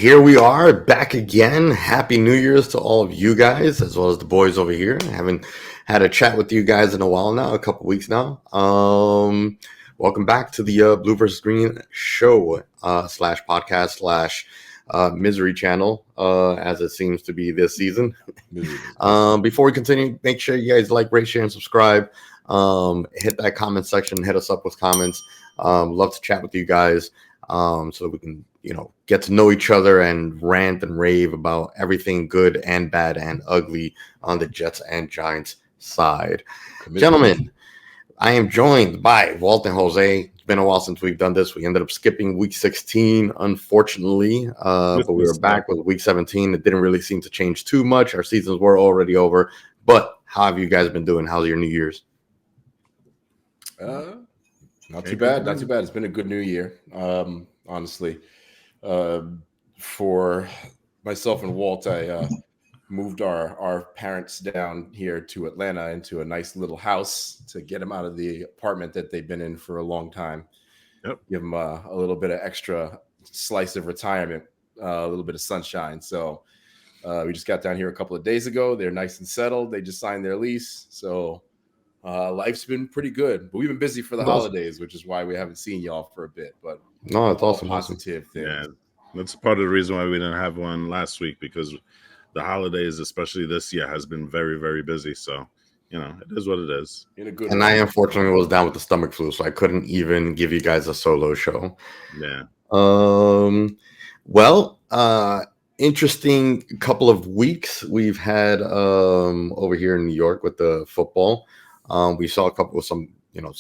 here we are back again. Happy New Year's to all of you guys, as well as the boys over here. I haven't had a chat with you guys in a while now, a couple weeks now. Welcome back to the Blue vs. Green show slash podcast slash misery channel, as it seems to be this season. Before we continue, make sure you guys like, rate, share, and subscribe. Hit that comment section. Hit us up with comments. Love to chat with you guys. So that we can, get to know each other and rant and rave about everything good and bad and ugly on the Jets and Giants side. Gentlemen, I am joined by Walt and Jose. It's been a while since we've done this. We ended up skipping week 16, unfortunately, but we were back with week 17. It didn't really seem to change too much. Our seasons were already over. But how have you guys been doing? How's your New Year's? Not too bad. Not too bad. It's been a good New Year, honestly. For myself and Walt, I moved our parents down here to Atlanta into a nice little house to get them out of the apartment that they've been in for a long time. Yep. Give them a little bit of extra slice of retirement, a little bit of sunshine. So we just got down here a couple of days ago. They're nice and settled. They just signed their lease. So life's been pretty good, but we've been busy for the holidays, which is why we haven't seen y'all for a bit. But no, it's awesome. Positive things. Yeah, that's part of the reason why we didn't have one last week, because the holidays, especially this year, has been very, very busy. So, it is what it is. In a good and way. I unfortunately was down with the stomach flu, so I couldn't even give you guys a solo show. Yeah. Interesting couple of weeks we've had over here in New York with the football. We saw a couple of some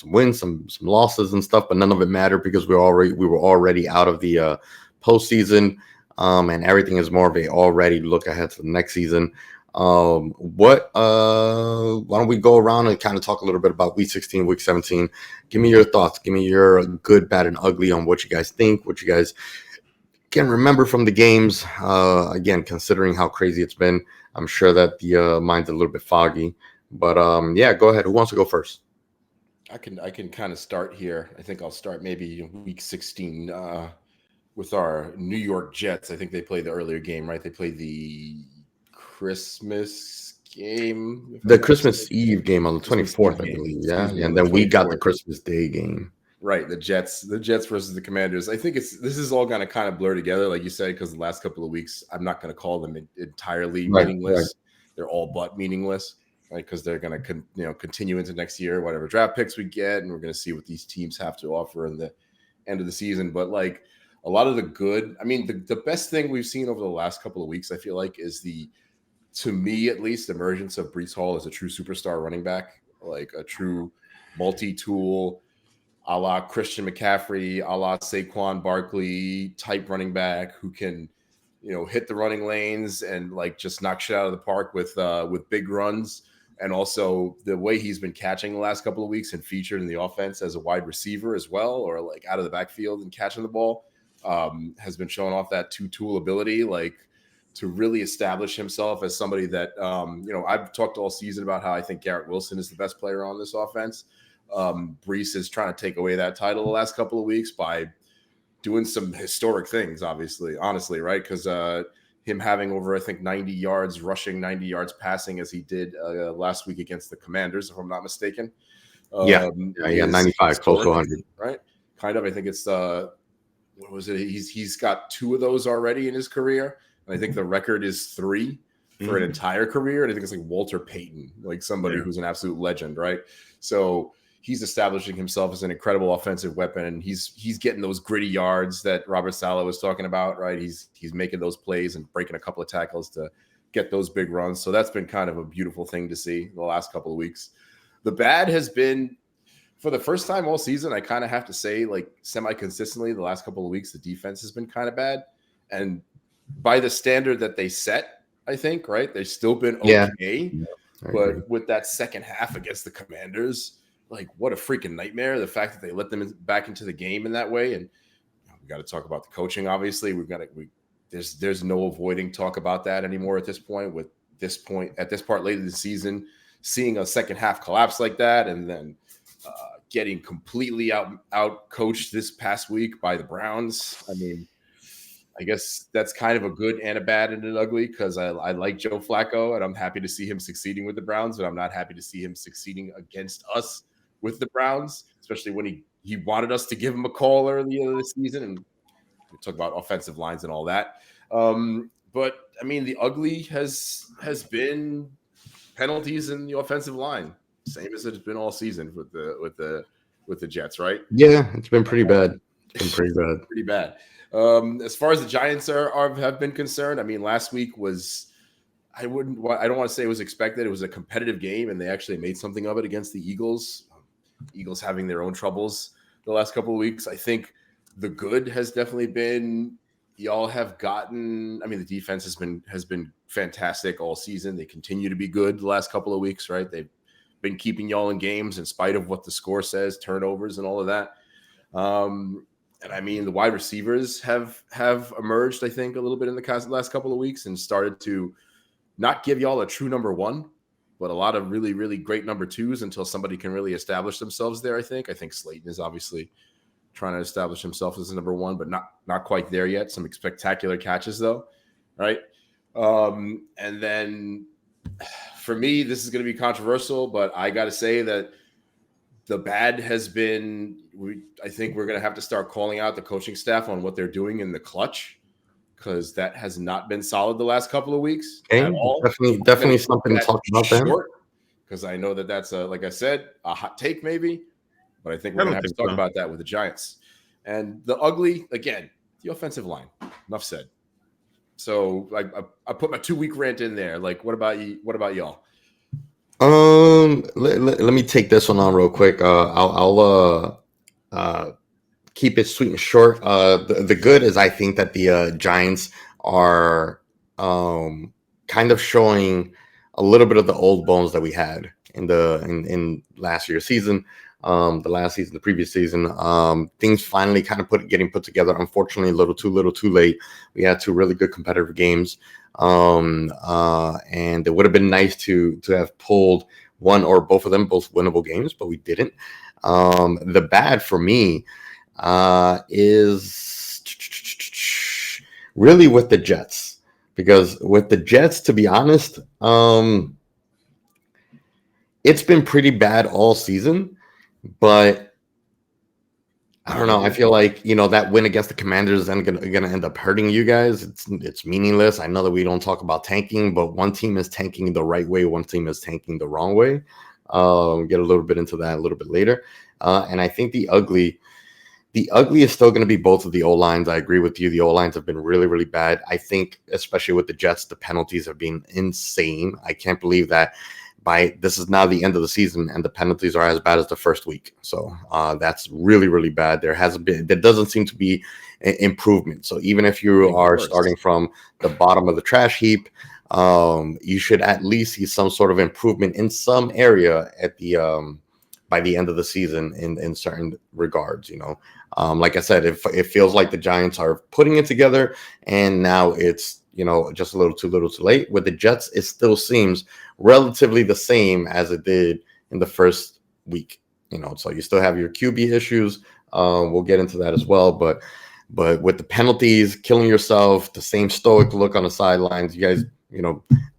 wins, some losses and stuff, but none of it mattered because we were already out of the postseason, and everything is more of a already look ahead to the next season. Why don't we go around and kind of talk a little bit about week 16, week 17? Give me your thoughts. Give me your good, bad, and ugly on what you guys think, what you guys can remember from the games. Again, considering how crazy it's been, I'm sure that the mind's a little bit foggy. But yeah, go ahead. Who wants to go first? I can kind of start here. I think I'll start maybe week 16 with our New York Jets. I think they played the earlier game, right? They played the Christmas game. The Christmas Eve game on the 24th, I believe. Yeah. And then we got the Christmas Day game. Right, the Jets versus the Commanders. I think this is all going to kind of blur together, like you said, because the last couple of weeks, I'm not going to call them entirely meaningless. Right. They're all but meaningless, right? Because they're going to continue into next year, whatever draft picks we get, and we're going to see what these teams have to offer in the end of the season. But like a lot of the good, I mean, the best thing we've seen over the last couple of weeks, I feel like, is to me at least, emergence of Breece Hall as a true superstar running back, like a true multi-tool, a la Christian McCaffrey, a la Saquon Barkley type running back who can, hit the running lanes and like just knock shit out of the park with big runs. And also the way he's been catching the last couple of weeks and featured in the offense as a wide receiver as well, or like out of the backfield and catching the ball, has been showing off that two-tool ability, like to really establish himself as somebody that, I've talked all season about how I think Garrett Wilson is the best player on this offense. Breece is trying to take away that title the last couple of weeks by doing some historic things, honestly, right? Because him having over, I think, 90 yards rushing, 90 yards passing as he did last week against the Commanders, if I'm not mistaken. He got 95, close to 100. Right? Kind of. I think it's, what was it? He's got 2 of those already in his career. And I think the record is 3 for an entire career. And I think it's like Walter Payton, like somebody who's an absolute legend, right? So he's establishing himself as an incredible offensive weapon, and he's getting those gritty yards that Robert Saleh was talking about, right? He's making those plays and breaking a couple of tackles to get those big runs. So that's been kind of a beautiful thing to see the last couple of weeks. The bad has been, for the first time all season, I kind of have to say, like semi-consistently the last couple of weeks, the defense has been kind of bad. And by the standard that they set, I think, right, they've still been okay. But with that second half against the Commanders, like what a freaking nightmare. The fact that they let them back into the game in that way. And we got to talk about the coaching. Obviously there's no avoiding talk about that anymore at this point, at this part late in the season, seeing a second half collapse like that. And then getting completely out coached this past week by the Browns. I mean, I guess that's kind of a good and a bad and an ugly, because I like Joe Flacco and I'm happy to see him succeeding with the Browns, but I'm not happy to see him succeeding against us with the Browns, especially when he wanted us to give him a call earlier this season. And we talk about offensive lines and all that. But I mean, the ugly has been penalties in the offensive line, same as it's been all season with the Jets, right? Yeah, it's been pretty bad. It's been pretty bad. Pretty bad. As far as the Giants have been concerned, I mean, last week was, I don't want to say it was expected. It was a competitive game, and they actually made something of it against the Eagles. Eagles having their own troubles the last couple of weeks. I think the good has definitely been, y'all have gotten, I mean, the defense has been fantastic all season. They continue to be good the last couple of weeks, right? They've been keeping y'all in games in spite of what the score says, turnovers and all of that. And I mean, the wide receivers have emerged, I think, a little bit in the last couple of weeks and started to not give y'all a true number one, but a lot of really, really great number twos until somebody can really establish themselves there, I think. I think Slayton is obviously trying to establish himself as a number one, but not quite there yet. Some spectacular catches, though, right? And then for me, this is going to be controversial, but I got to say that the bad has been, I think we're going to have to start calling out the coaching staff on what they're doing in the clutch, because that has not been solid the last couple of weeks at all. Definitely something to talk about then. Because I know that that's, like I said, a hot take maybe, but I think we're going to have to talk about that with the Giants. And the ugly, again, the offensive line. Enough said. So I put my 2-week rant in there. Like, what about you? What about y'all? Let me take this one on real quick. I'll keep it sweet and short. The good is I think that the Giants are kind of showing a little bit of the old bones that we had in last year's season, the previous season. Things finally kind of getting put together. Unfortunately, a little too late. We had 2 really good competitive games. And it would have been nice to have pulled one or both of them, both winnable games, but we didn't. The bad for me is really with the Jets, because with the Jets, to be honest, it's been pretty bad all season, but I don't know. I feel like, that win against the Commanders is going to end up hurting you guys. It's meaningless. I know that we don't talk about tanking, but one team is tanking the right way, one team is tanking the wrong way. Get a little bit into that a little bit later. And I think the ugly is still going to be both of the O-lines. I agree with you. The O-lines have been really, really bad. I think, especially with the Jets, the penalties have been insane. I can't believe that this is now the end of the season and the penalties are as bad as the first week. So that's really, really bad. There doesn't seem to be improvement. So even if you are starting from the bottom of the trash heap, you should at least see some sort of improvement in some area at by the end of the season in certain regards. Like I said, it feels like the Giants are putting it together, and now it's just a little too late. With the Jets, it still seems relatively the same as it did in the first week. So you still have your QB issues. We'll get into that as well, but with the penalties, killing yourself, the same stoic look on the sidelines, you guys,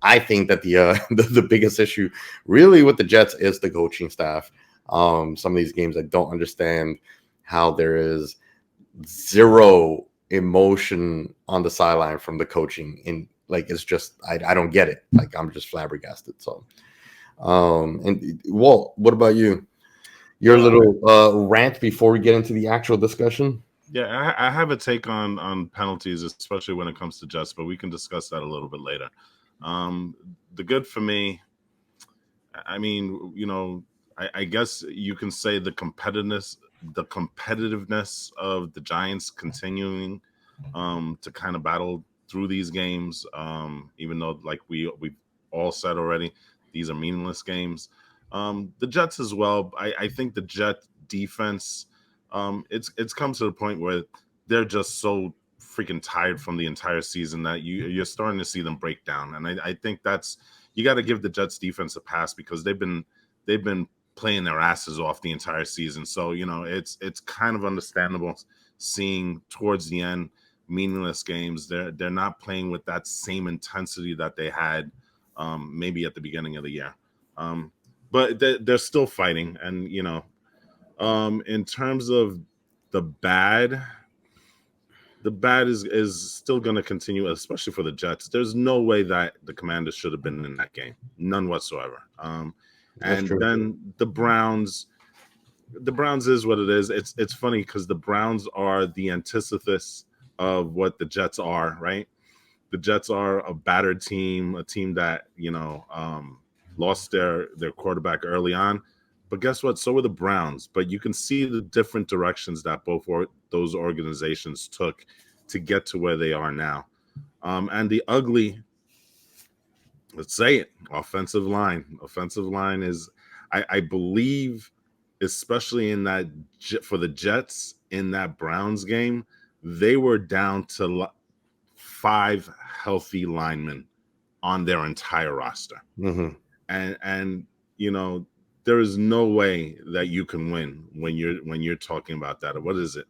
I think that the biggest issue really with the Jets is the coaching staff. Some of these games, I don't understand how there is zero emotion on the sideline from the coaching. It's just, I don't get it. Like, I'm just flabbergasted. So, and Walt, what about you? Your little rant before we get into the actual discussion? Yeah, I have a take on penalties, especially when it comes to Jets, but we can discuss that a little bit later. The good for me, I mean, I guess you can say the competitiveness of the Giants continuing to kind of battle through these games, even though, like we've all said already, these are meaningless games. The Jets as well. I think the Jet defense, it's come to the point where they're just so freaking tired from the entire season that you're starting to see them break down. And I think you got to give the Jets defense a pass, because they've been playing their asses off the entire season. So, it's kind of understandable seeing towards the end meaningless games. They're not playing with that same intensity that they had maybe at the beginning of the year. But they're still fighting. And, in terms of the bad is still going to continue, especially for the Jets. There's no way that the Commanders should have been in that game. None whatsoever. And true. Then the Browns is what it is. It's funny because the Browns are the antithesis of what the Jets are, right? The Jets are a battered team, a team that, lost their quarterback early on. But guess what? So were the Browns. But you can see the different directions that both those organizations took to get to where they are now. And the ugly, let's say it, offensive line. Offensive line is, I believe, especially in that for the Jets in that Browns game, they were down to 5 healthy linemen on their entire roster. Mm-hmm. And there is no way that you can win when you're talking about that. What is it?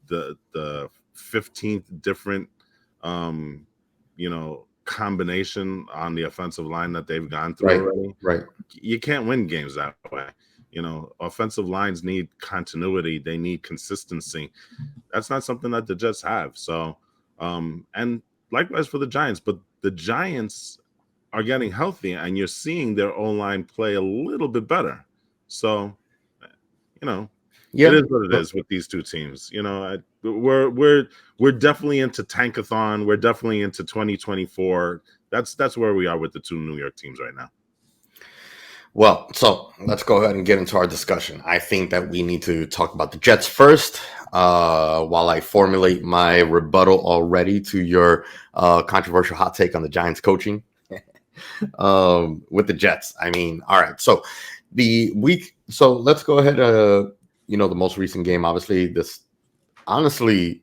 The 15th different combination on the offensive line that they've gone through already. Right. You can't win games that way. Offensive lines need continuity. They need consistency. That's not something that the Jets have. So, and likewise for the Giants, but the Giants are getting healthy, and you're seeing their O-line play a little bit better. So, it is what it is with these two teams. We're definitely into tankathon. We're definitely into 2024. That's where we are with the two New York teams right now. Well, so let's go ahead and get into our discussion. I think that we need to talk about the Jets first, while I formulate my rebuttal already to your controversial hot take on the Giants coaching. With the Jets. I mean, all right. So let's go ahead. The most recent game, obviously, this honestly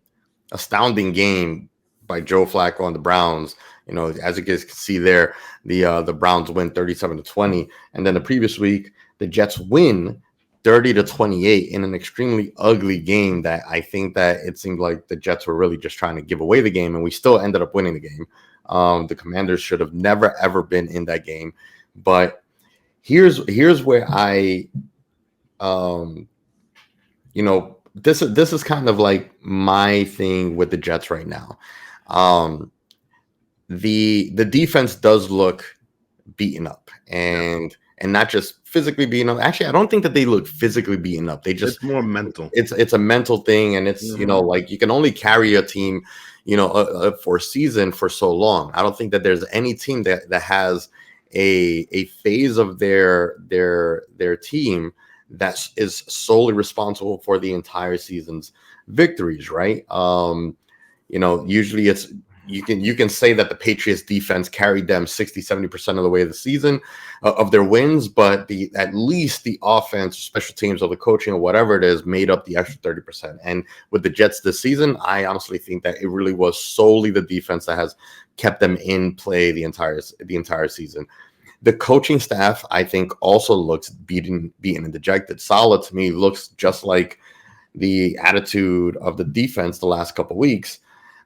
astounding game by Joe Flacco on the Browns. As you guys can see there, the Browns win 37-20, and then the previous week the Jets win 30-28 in an extremely ugly game that I think that it seemed like the Jets were really just trying to give away the game, and we still ended up winning the game. The Commanders should have never, ever been in that game. But here's where I, this is kind of like my thing with the Jets right now. The defense does look beaten up, and not just physically beaten up. Actually, I don't think that they look physically beaten up. It's more mental. It's a mental thing, and it's like you can only carry a team for a season for so long. I don't think that there's any team that has a phase of their team that is solely responsible for the entire season's victories, right? Usually it's you can say that the Patriots defense carried them 60-70% of the way of the season of their wins, but at least the offense, special teams, or the coaching, or whatever it is, made up the extra 30%. And with the Jets this season, I honestly think that it really was solely the defense that has kept them in play the entire season. The coaching staff, I think, also looks beaten and dejected. Saleh, to me, looks just like the attitude of the defense the last couple of weeks.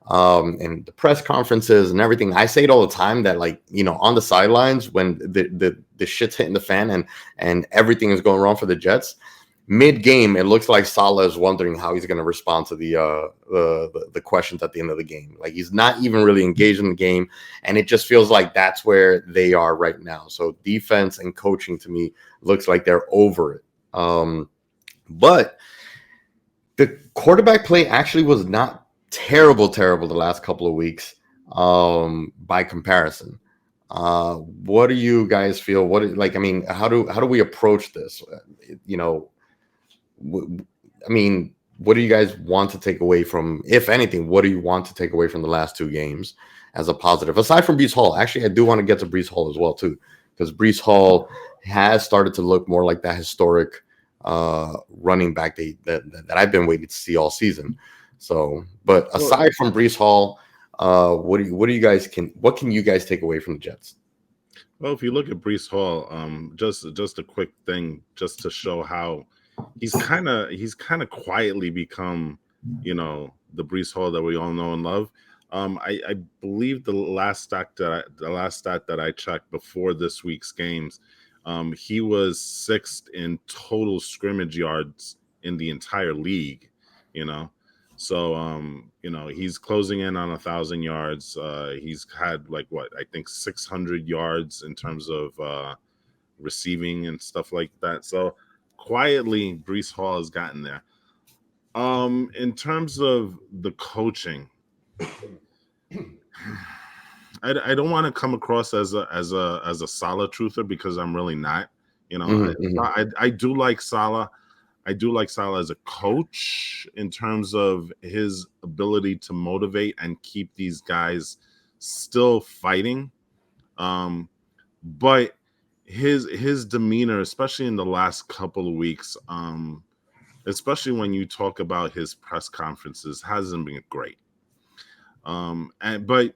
And the press conferences and everything. I say it all the time that, on the sidelines when the shit's hitting the fan and everything is going wrong for the Jets, mid-game, it looks like Saleh is wondering how he's going to respond to the questions at the end of the game. Like, he's not even really engaged in the game, and it just feels like that's where they are right now. So defense and coaching, to me, looks like they're over it. But the quarterback play actually was not terrible the last couple of weeks, by comparison. What do you guys feel? How do we approach this? What do you guys want to take away from, if anything, what do you want to take away from the last two games as a positive, aside from Breece Hall? Actually, I do want to get to Breece Hall as well too, because Breece Hall has started to look more like that historic running back that I've been waiting to see all season. So, but aside from Breece Hall, what can you guys take away from the Jets? Well, if you look at Breece Hall, just a quick thing, just to show how he's kind of quietly become, the Brees Hall that we all know and love. I believe the last stat that I checked before this week's games, he was 6th in total scrimmage yards in the entire league. So he's closing in on 1,000 yards. He's had I think 600 yards in terms of receiving and stuff like that. So quietly, Brees Hall has gotten there. In terms of the coaching, I don't want to come across as a Saleh truther, because I'm really not. I do like Saleh. I do like Saleh as a coach in terms of his ability to motivate and keep these guys still fighting. But his demeanor, especially in the last couple of weeks, especially when you talk about his press conferences, hasn't been great. But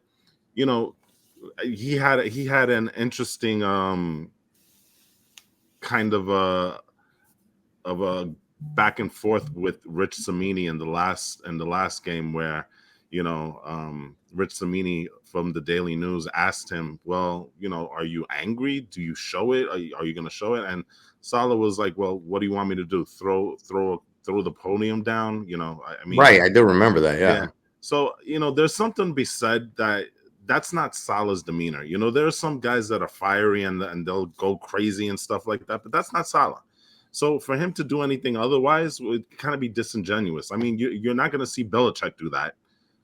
he had an interesting kind of a back and forth with Rich Samini in the last game, where Rich Samini from the Daily News asked him, well, are you angry? Do you show it? Are you going to show it? And Saleh was like, well, what do you want me to do? Throw the podium down? Right. I do remember that. Yeah. So, there's something to be said that's not Saleh's demeanor. There are some guys that are fiery and they'll go crazy and stuff like that, but that's not Saleh. So for him to do anything otherwise would kind of be disingenuous. I mean, you're not going to see Belichick do that.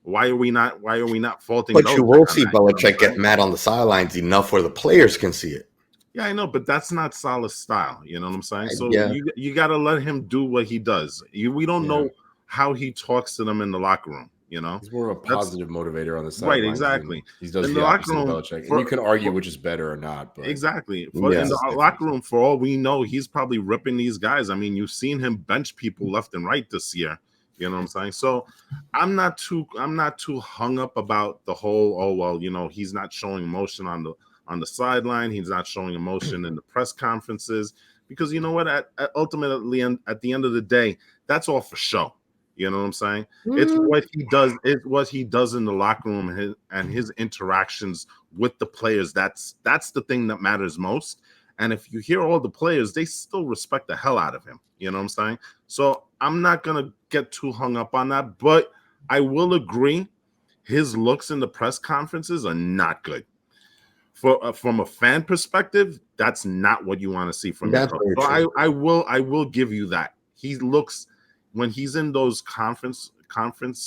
Why are we not faulting? But you will see Belichick get mad on the sidelines enough where the players can see it. Yeah, I know, but that's not Saleh's style. You know what I'm saying? So yeah. you got to let him do what he does. We don't know how he talks to them in the locker room. He's more of a positive motivator on the side. Right, exactly. He does the opposite of Belichick. And you can argue which is better or not. But exactly. In the locker room, for all we know, he's probably ripping these guys. I mean, you've seen him bench people left and right this year. You know what I'm saying? So I'm not too hung up about the whole, he's not showing emotion on the sideline. He's not showing emotion in the press conferences, because you know what? Ultimately, at the end of the day, that's all for show. You know what I'm saying? It's what he does. It's what he does in the locker room and his interactions with the players. That's the thing that matters most. And if you hear all the players, they still respect the hell out of him. You know what I'm saying? So I'm not gonna get too hung up on that, but I will agree, his looks in the press conferences are not good. From a fan perspective, that's not what you want to see from him. So I will give you that. He looks, when he's in those conference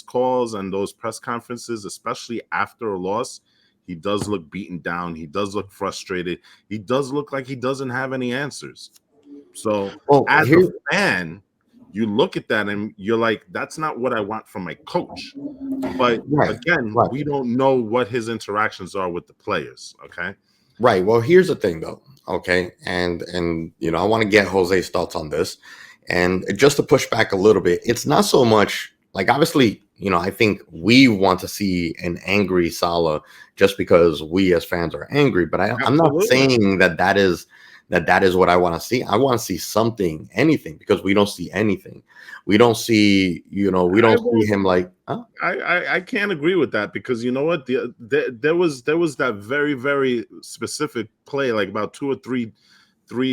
calls and those press conferences, especially after a loss, he does look beaten down. He does look frustrated. He does look like he doesn't have any answers. So as a fan, you look at that and you're like, that's not what I want from my coach. But we don't know what his interactions are with the players. Okay. Right. Well, here's the thing though. Okay. And I want to get Jose's thoughts on this. And just to push back a little bit, it's not so much like, obviously, I think we want to see an angry Saleh just because we as fans are angry. But I'm not saying that is what I want to see. I want to see something, anything, because we don't see anything. We don't see, we don't see him like. Huh? I can't agree with that, because you know what? There was that very, very specific play, like about 2 or 3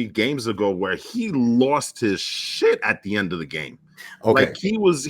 games ago, where he lost his shit at the end of the game. Okay. Like he was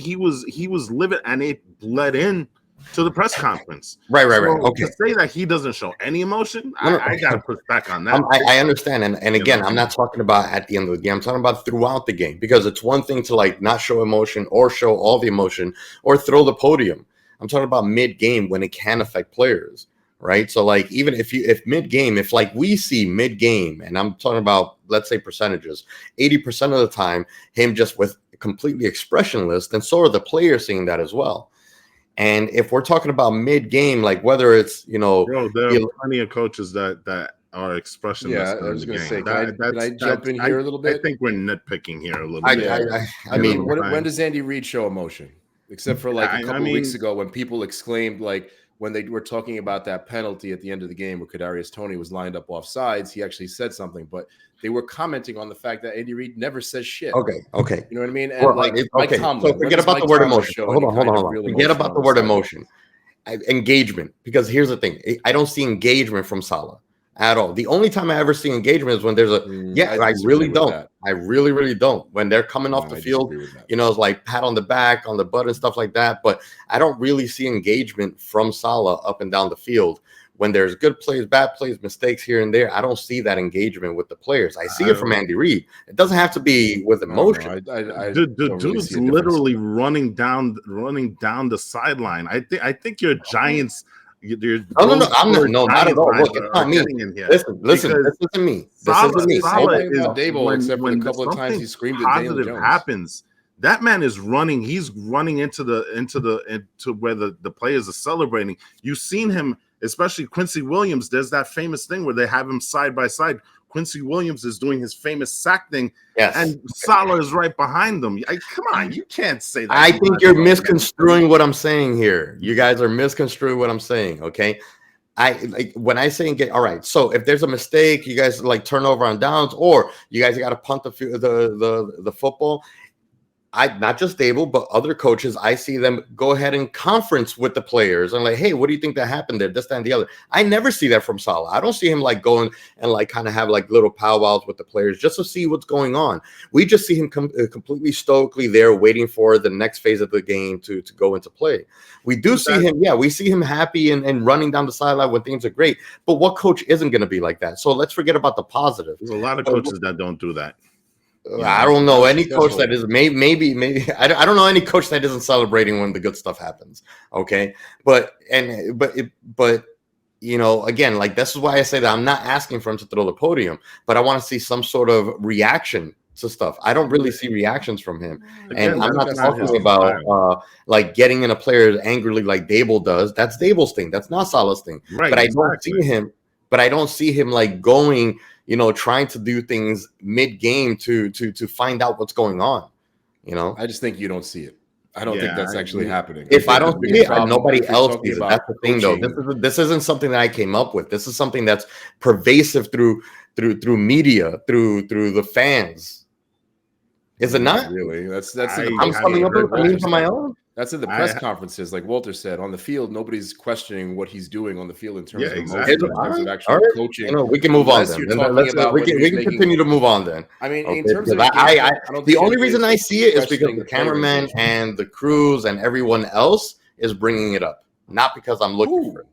livid, and it bled in to the press conference. Right. Okay. To say that he doesn't show any emotion, I got to push back on that. I understand. And again, I'm not talking about at the end of the game. I'm talking about throughout the game, because it's one thing to like not show emotion or show all the emotion or throw the podium. I'm talking about mid-game when it can affect players. Right. So like, even if mid-game, if like we see mid-game, and I'm talking about, let's say percentages, 80% of the time, him just with completely expressionless, then so are the players seeing that as well. And if we're talking about mid-game, like whether it's, there are plenty of coaches that are expressionless. Yeah, I was going to say, can I jump in here a little bit? I think we're nitpicking here a little bit. I mean, when does Andy Reid show emotion? Except for like a couple weeks ago when people exclaimed like, when they were talking about that penalty at the end of the game where Kadarius Toney was lined up off sides, he actually said something, but they were commenting on the fact that Andy Reid never says shit. Okay. You know what I mean? And Mike Tomlin. So forget about the word emotion. Hold on. Forget about the word emotion. Engagement, because here's the thing. I don't see engagement from Saleh at all. The only time I ever see engagement is when there's I really don't. I really don't. When they're coming off the field, it's like pat on the back, on the butt and stuff like that. But I don't really see engagement from Saleh up and down the field. When there's good plays, bad plays, mistakes here and there, I don't see that engagement with the players. I see it from Andy Reid. It doesn't have to be with emotion. Dude's literally running down the sideline. I think your Giants. No, not at all. Look, it's not me. Listen, this isn't me. Saleh is Dable, except for a couple of times he screamed at Daniel Jones. Happens. That man is running. He's running into where the players are celebrating. You've seen him, especially Quincy Williams. There's that famous thing where they have him side by side. Quincy Williams is doing his famous sack thing, and Saleh is right behind them. Come on, you can't say that. I think you're misconstruing what I'm saying here. You guys are misconstruing what I'm saying. Okay, when I say all right. So if there's a mistake, you guys like turnover on downs, or you guys got to punt the football. Not just Dable, but other coaches, I see them go ahead and conference with the players and like, hey, what do you think that happened there? This, that, and the other. I never see that from Saleh. I don't see him like going and like kind of have like little powwows with the players just to see what's going on. We just see him completely stoically there waiting for the next phase of the game to go into play. We do see him. Yeah, we see him happy and running down the sideline when things are great. But what coach isn't going to be like that? So let's forget about the positive. There's a lot of coaches that don't do that. I don't know any coach that is maybe I don't know any coach that isn't celebrating when the good stuff happens. Okay, but again, like this is why I say that I'm not asking for him to throw the podium, but I want to see some sort of reaction to stuff. I don't really see reactions from him, and I'm not talking about like getting in a player angrily like Dable does. That's Dable's thing. That's not Saleh's thing. Right, but I don't see him. But I don't see him like going, trying to do things mid-game to find out what's going on. I just think you don't see it. I don't think that's actually happening. If I don't see it, nobody else sees it. That's the thing, though. This isn't something that I came up with. This is something that's pervasive through media, through the fans. Is it not? Really? That's I'm coming up with it on my own. That's in the press conferences, like Walter said. On the field, nobody's questioning what he's doing on the field in terms of exactly. in terms of actual coaching. We can move on then. We can continue to move on then. I mean, in terms of the only reason I see it is because the cameraman and the crews and everyone else is bringing it up, not because I'm looking for it.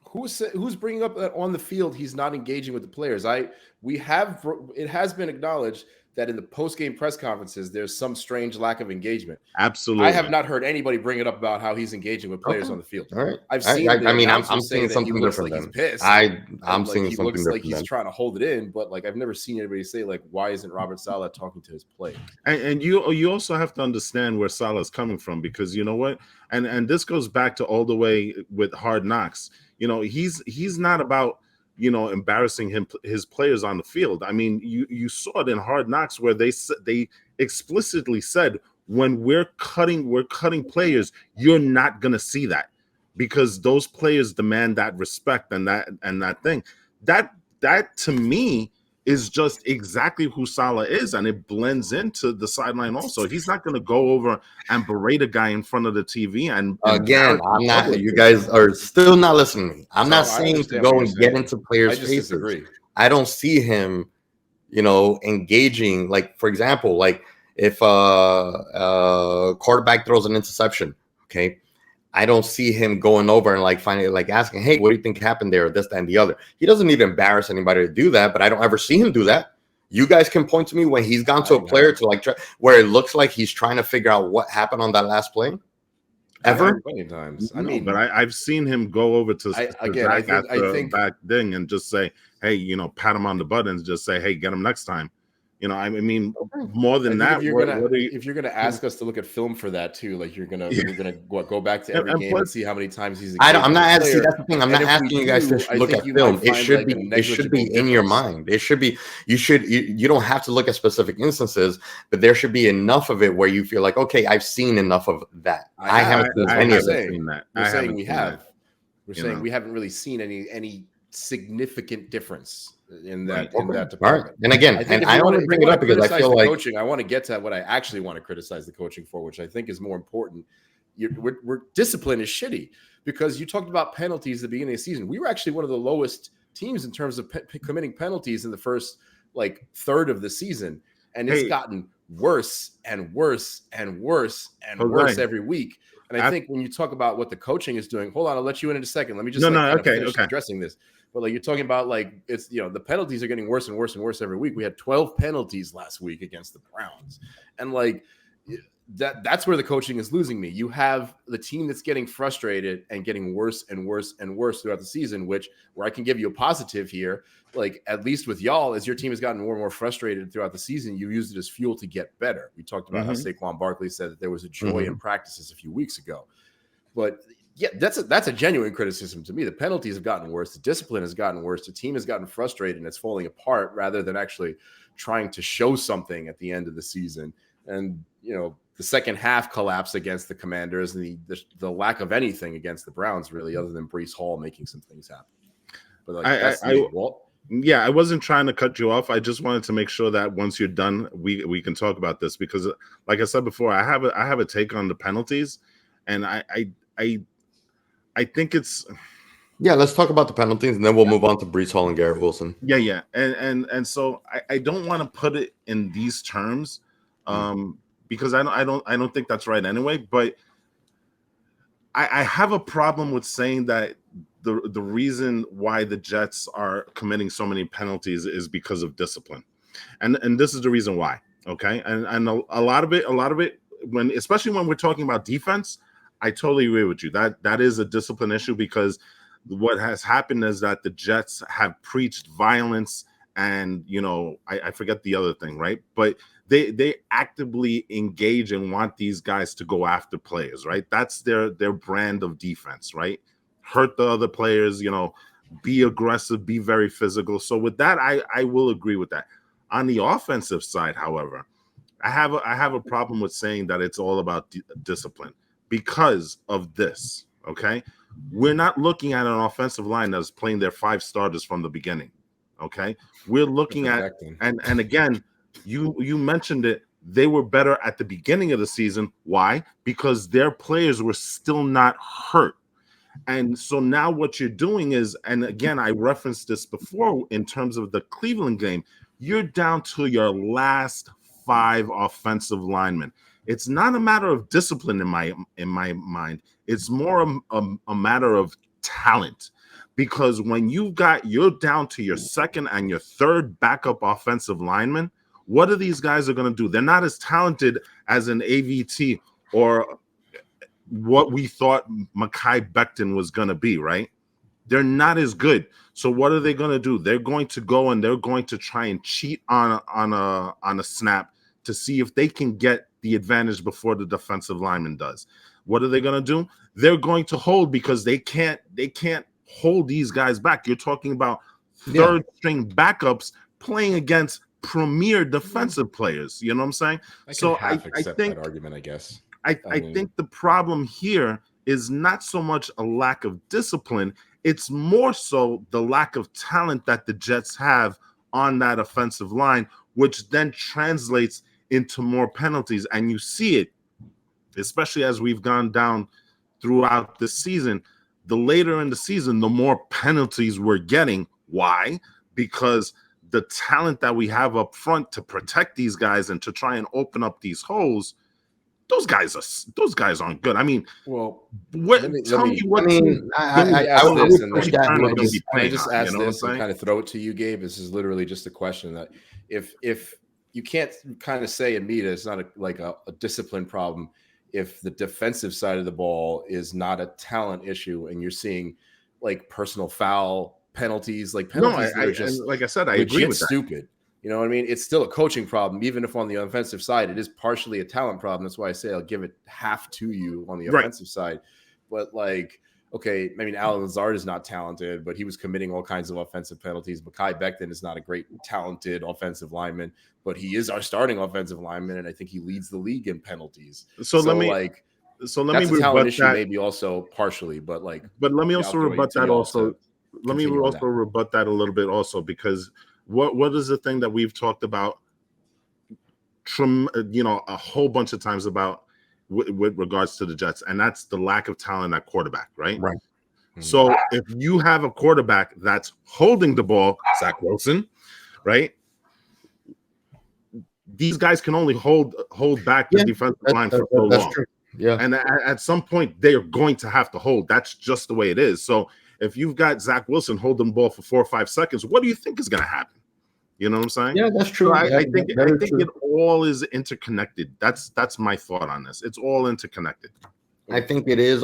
Who's bringing up that on the field he's not engaging with the players? It has been acknowledged that in the post-game press conferences, there's some strange lack of engagement. Absolutely. I have not heard anybody bring it up about how he's engaging with players on the field. All right. I've seen. I'm seeing something different. Like he's pissed. I'm seeing something different. Like he's trying to hold it in, but like I've never seen anybody say like, why isn't Robert Saleh talking to his players? And you also have to understand where Saleh's coming from, because you know what, and this goes back to all the way with Hard Knocks. He's not about embarrassing his players on the field. I mean, you saw it in Hard Knocks where they explicitly said, when we're cutting players, you're not gonna see that, because those players demand that respect and that thing. That to me is just exactly who Saleh is, and it blends into the sideline also. He's not going to go over and berate a guy in front of the TV. And again, I'm not. You guys are still not listening to me. I'm not saying to go and get into players' faces. Disagree. I don't see him, engaging. Like, for example, like if a quarterback throws an interception, okay, I don't see him going over and like finally like asking, hey, what do you think happened there? This, that, and the other. He doesn't even embarrass anybody to do that, but I don't ever see him do that. You guys can point to me when he's gone to a player to like where it looks like he's trying to figure out what happened on that last play. Ever? Many times. I mean, but I've seen him go over to back thing and just say, hey, pat him on the butt and just say, hey, get him next time. I mean, more than that. If you're gonna ask us to look at film for that too, like you're gonna go back to every game and see how many times he's. I'm not asking. That's the thing. I'm not asking you guys to look at film. It should be in your mind. It should be. You don't have to look at specific instances, but there should be enough of it where you feel like, okay, I've seen enough of that. I haven't seen any of that. We're saying we have. We're saying we haven't really seen any significant difference in that department. Right. And again, I only bring it up because I feel like coaching. I want to get to what I actually want to criticize the coaching for, which I think is more important. We're discipline is shitty because you talked about penalties at the beginning of the season. We were actually one of the lowest teams in terms of committing penalties in the first third of the season, and it's gotten worse and worse and worse and worse every week. And I think when you talk about what the coaching is doing, hold on, I'll let you in a second. Let me just finish addressing this. But you're talking about it's the penalties are getting worse and worse and worse every week. We had 12 penalties last week against the Browns, and that's where the coaching is losing me. You have the team that's getting frustrated and getting worse and worse and worse throughout the season, where I can give you a positive here. At least with y'all, as your team has gotten more and more frustrated throughout the season, you used it as fuel to get better. We talked about how Saquon Barkley said that there was a joy in practices a few weeks ago. But yeah, that's a genuine criticism to me. The penalties have gotten worse. The discipline has gotten worse. The team has gotten frustrated and it's falling apart rather than actually trying to show something at the end of the season. And, the second half collapse against the Commanders and the lack of anything against the Browns, really, other than Breece Hall making some things happen. But I wasn't trying to cut you off. I just wanted to make sure that once you're done, we can talk about this because, like I said before, I have a take on the penalties, and I think it's. Yeah, let's talk about the penalties, and then we'll move on to Breece Hall and Garrett Wilson. Yeah, and so I don't want to put it in these terms, because I don't think that's right anyway. But I have a problem with saying that the reason why the Jets are committing so many penalties is because of discipline, and this is the reason why. Okay, and a lot of it especially when we're talking about defense, I totally agree with you. That is a discipline issue because what has happened is that the Jets have preached violence and I forget the other thing, right? But they actively engage and want these guys to go after players, right? That's their brand of defense, right? Hurt the other players, be aggressive, be very physical. So with that, I will agree with that. On the offensive side, however, I have a problem with saying that it's all about discipline because of this, okay? We're not looking at an offensive line that's playing their 5 starters from the beginning, okay? We're looking at, and again, you mentioned it, they were better at the beginning of the season. Why? Because their players were still not hurt. And so now what you're doing is, and again, I referenced this before in terms of the Cleveland game, you're down to your last 5 offensive linemen. It's not a matter of discipline in my mind. It's more a matter of talent. Because when you're down to your second and your third backup offensive lineman, what are these guys are going to do? They're not as talented as an AVT or what we thought Mekhi Becton was going to be, right? They're not as good. So what are they going to do? They're going to go and they're going to try and cheat on a snap to see if they can get the advantage before the defensive lineman does. What are they going to do? They're going to hold because they can't hold these guys back. You're talking about third string backups playing against premier defensive players. You know what I'm saying? I think that argument, I guess. I think the problem here is not so much a lack of discipline. It's more so the lack of talent that the Jets have on that offensive line, which then translates into more penalties. And you see it, especially as we've gone down throughout the season. The later in the season, the more penalties we're getting. Why? Because the talent that we have up front to protect these guys and to try and open up these holes, those guys aren't good. I mean, well, tell me what I just ask this and kind of throw it to you, Gabe. This is literally just a question that if you can't kind of say and meet it, it's not a discipline problem. If the defensive side of the ball is not a talent issue and you're seeing personal foul penalties, penalties that are just, like I said, I agree with that. Stupid. You know what I mean? It's still a coaching problem, even if on the offensive side, it is partially a talent problem. That's why I say I'll give it half to you on the offensive side. But okay, I mean, Alan Lazard is not talented, but he was committing all kinds of offensive penalties. Mekhi Becton is not a great talented offensive lineman, but he is our starting offensive lineman, and I think he leads the league in penalties. So let That's me a talent rebut issue, that. maybe also partially, but let me also rebut that also. Let me also rebut that a little bit also, because what is the thing that we've talked about, a whole bunch of times about with regards to the Jets, and that's the lack of talent at quarterback, right? Right. So if you have a quarterback that's holding the ball, Zach Wilson, right? These guys can only hold back the defensive line for so long. True. Yeah. And at some point, they are going to have to hold. That's just the way it is. So if you've got Zach Wilson holding the ball for 4 or 5 seconds, what do you think is going to happen? You know what I'm saying? Yeah, that's true. So I think it all is interconnected. That's my thought on this. It's all interconnected. I think it is.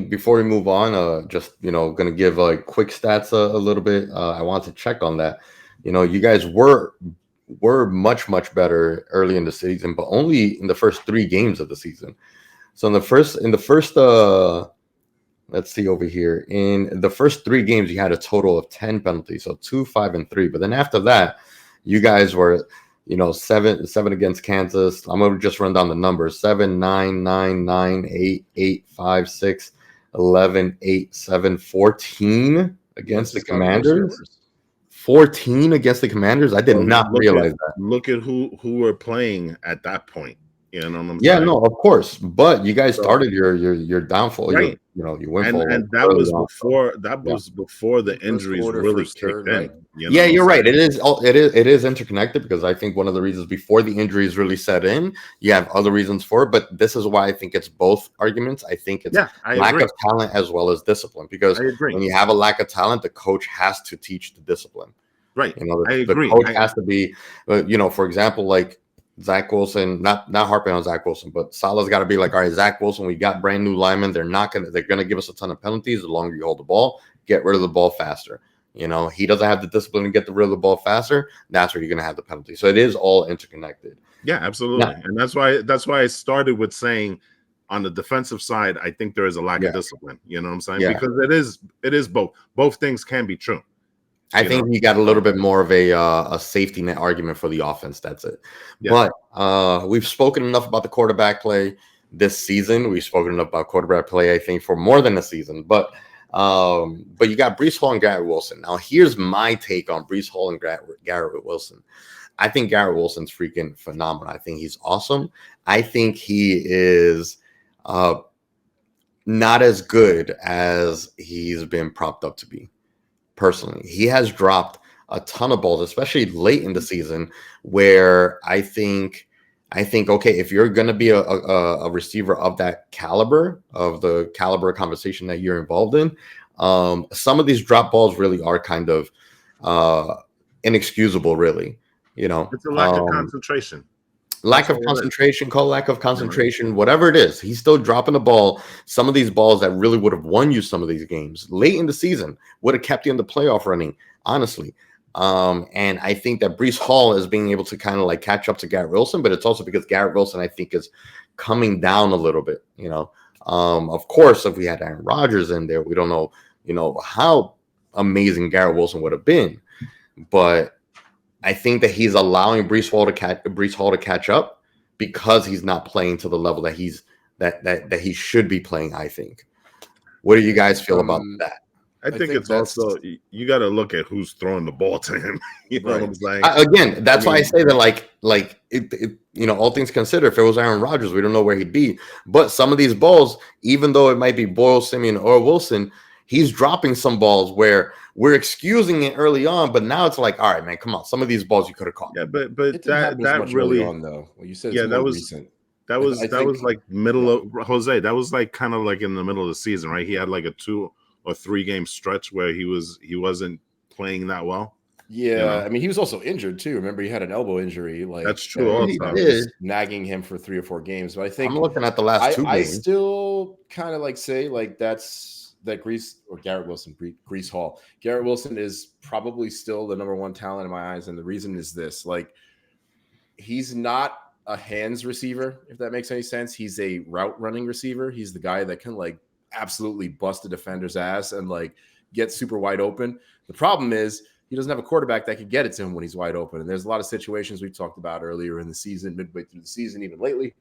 Before we move on, just going to give quick stats a little bit. I want to check on that. You guys were much better early in the season, but only in the first 3 games of the season. So in the first let's see over here. In the first 3 games, you had a total of 10 penalties, so 2, 5, and 3. But then after that, you guys were, 7 against Kansas. I'm gonna just run down the numbers: 7, 9, 9, 9, 8, 8, 5, 6, 11, 8, 7, 14 against the Commanders. 14 against the Commanders. I did not realize that. Look at who were playing at that point. You know what I'm saying? Yeah, no, of course. But you guys started your downfall. Right. You went for and that was before before the injuries really kicked in. Yeah, you're right. It is interconnected, because I think one of the reasons before the injuries really set in, you have other reasons for it. But this is why I think it's both arguments. I think it's lack of talent as well as discipline, because when you have a lack of talent, the coach has to teach the discipline. Right. The coach has to be, for example, like Zach Wilson, not harping on Zach Wilson, but Salah's got to be like, all right, Zach Wilson, we got brand new linemen. They're gonna give us a ton of penalties. The longer you hold the ball, get rid of the ball faster. He doesn't have the discipline to get rid of the ball faster. That's where you're gonna have the penalty. So it is all interconnected. Yeah, absolutely. And that's why I started with saying, on the defensive side, I think there is a lack of discipline. You know what I'm saying? Yeah. Because it is both. Both things can be true. I think you got a little bit more of a safety net argument for the offense. That's it. Yeah. But we've spoken enough about the quarterback play this season. We've spoken enough about quarterback play, I think, for more than a season. But you got Breece Hall and Garrett Wilson. Now, here's my take on Breece Hall and Garrett Wilson. I think Garrett Wilson's freaking phenomenal. I think he's awesome. I think he is not as good as he's been propped up to be. Personally, he has dropped a ton of balls, especially late in the season, where I think, okay, if you're going to be a receiver of that caliber, of the caliber of conversation that you're involved in, some of these drop balls really are kind of inexcusable, really. It's a lack of concentration. Lack of concentration, whatever it is. He's still dropping the ball. Some of these balls that really would have won you some of these games late in the season would have kept you in the playoff running, honestly. And I think that Breece Hall is being able to kind of like catch up to Garrett Wilson, but it's also because Garrett Wilson, I think, is coming down a little bit. Of course, if we had Aaron Rodgers in there, we don't know, how amazing Garrett Wilson would have been, but I think that he's allowing Breece Hall to catch up, because he's not playing to the level that he should be playing. I think. What do you guys feel about that? I think it's also, you got to look at who's throwing the ball to him. You know what I'm saying? Again, that's why I say that, all things considered, if it was Aaron Rodgers, we don't know where he'd be. But some of these balls, even though it might be Boyle, Simeon, or Wilson, he's dropping some balls where we're excusing it early on, but now it's like, all right, man, come on. Some of these balls you could have caught. Yeah, but that really on though. Well, you said that was recent. That was like middle of Jose. That was like kind of like in the middle of the season, right? He had like a 2 or 3 game stretch where he wasn't playing that well. Yeah, I mean, he was also injured too. Remember, he had an elbow injury. Like that's true. Also, nagging him for 3 or 4 games. But I think I'm looking at the last 2 games. I still kind of say that Garrett Wilson, Breece Hall. Garrett Wilson is probably still the number 1 talent in my eyes, and the reason is this: he's not a hands receiver, if that makes any sense. He's a route running receiver. He's the guy that can absolutely bust a defender's ass and get super wide open. The problem is he doesn't have a quarterback that can get it to him when he's wide open. And there's a lot of situations we talked about earlier in the season, midway through the season, even lately,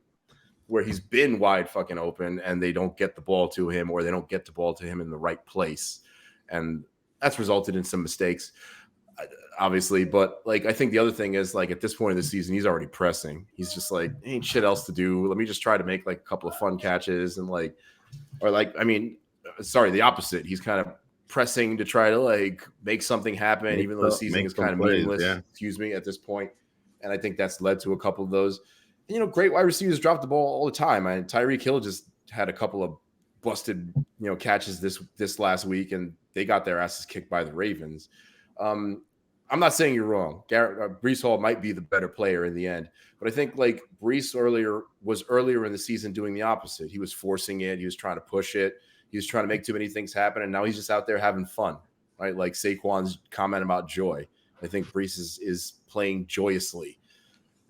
where he's been wide fucking open and they don't get the ball to him, or they don't get the ball to him in the right place. And that's resulted in some mistakes, obviously. But like, I think the other thing is, like, at this point in the season, he's already pressing. He's just like, ain't shit else to do. Let me just try to make like a couple of fun catches and like, or like, I mean, sorry, the opposite. He's kind of pressing to try to like make something happen, even though the season is kind of meaningless, excuse me, at this point. And I think that's led to a couple of those, you know, great wide receivers drop the ball all the time. Tyreek Hill just had a couple of busted, you know, catches this last week, and they got their asses kicked by the Ravens. I'm not saying you're wrong. Breece Hall might be the better player in the end, but I think like Breece was earlier in the season doing the opposite. He was forcing it. He was trying to push it. He was trying to make too many things happen, and now he's just out there having fun, right? Like Saquon's comment about joy. I think Breece is playing joyously,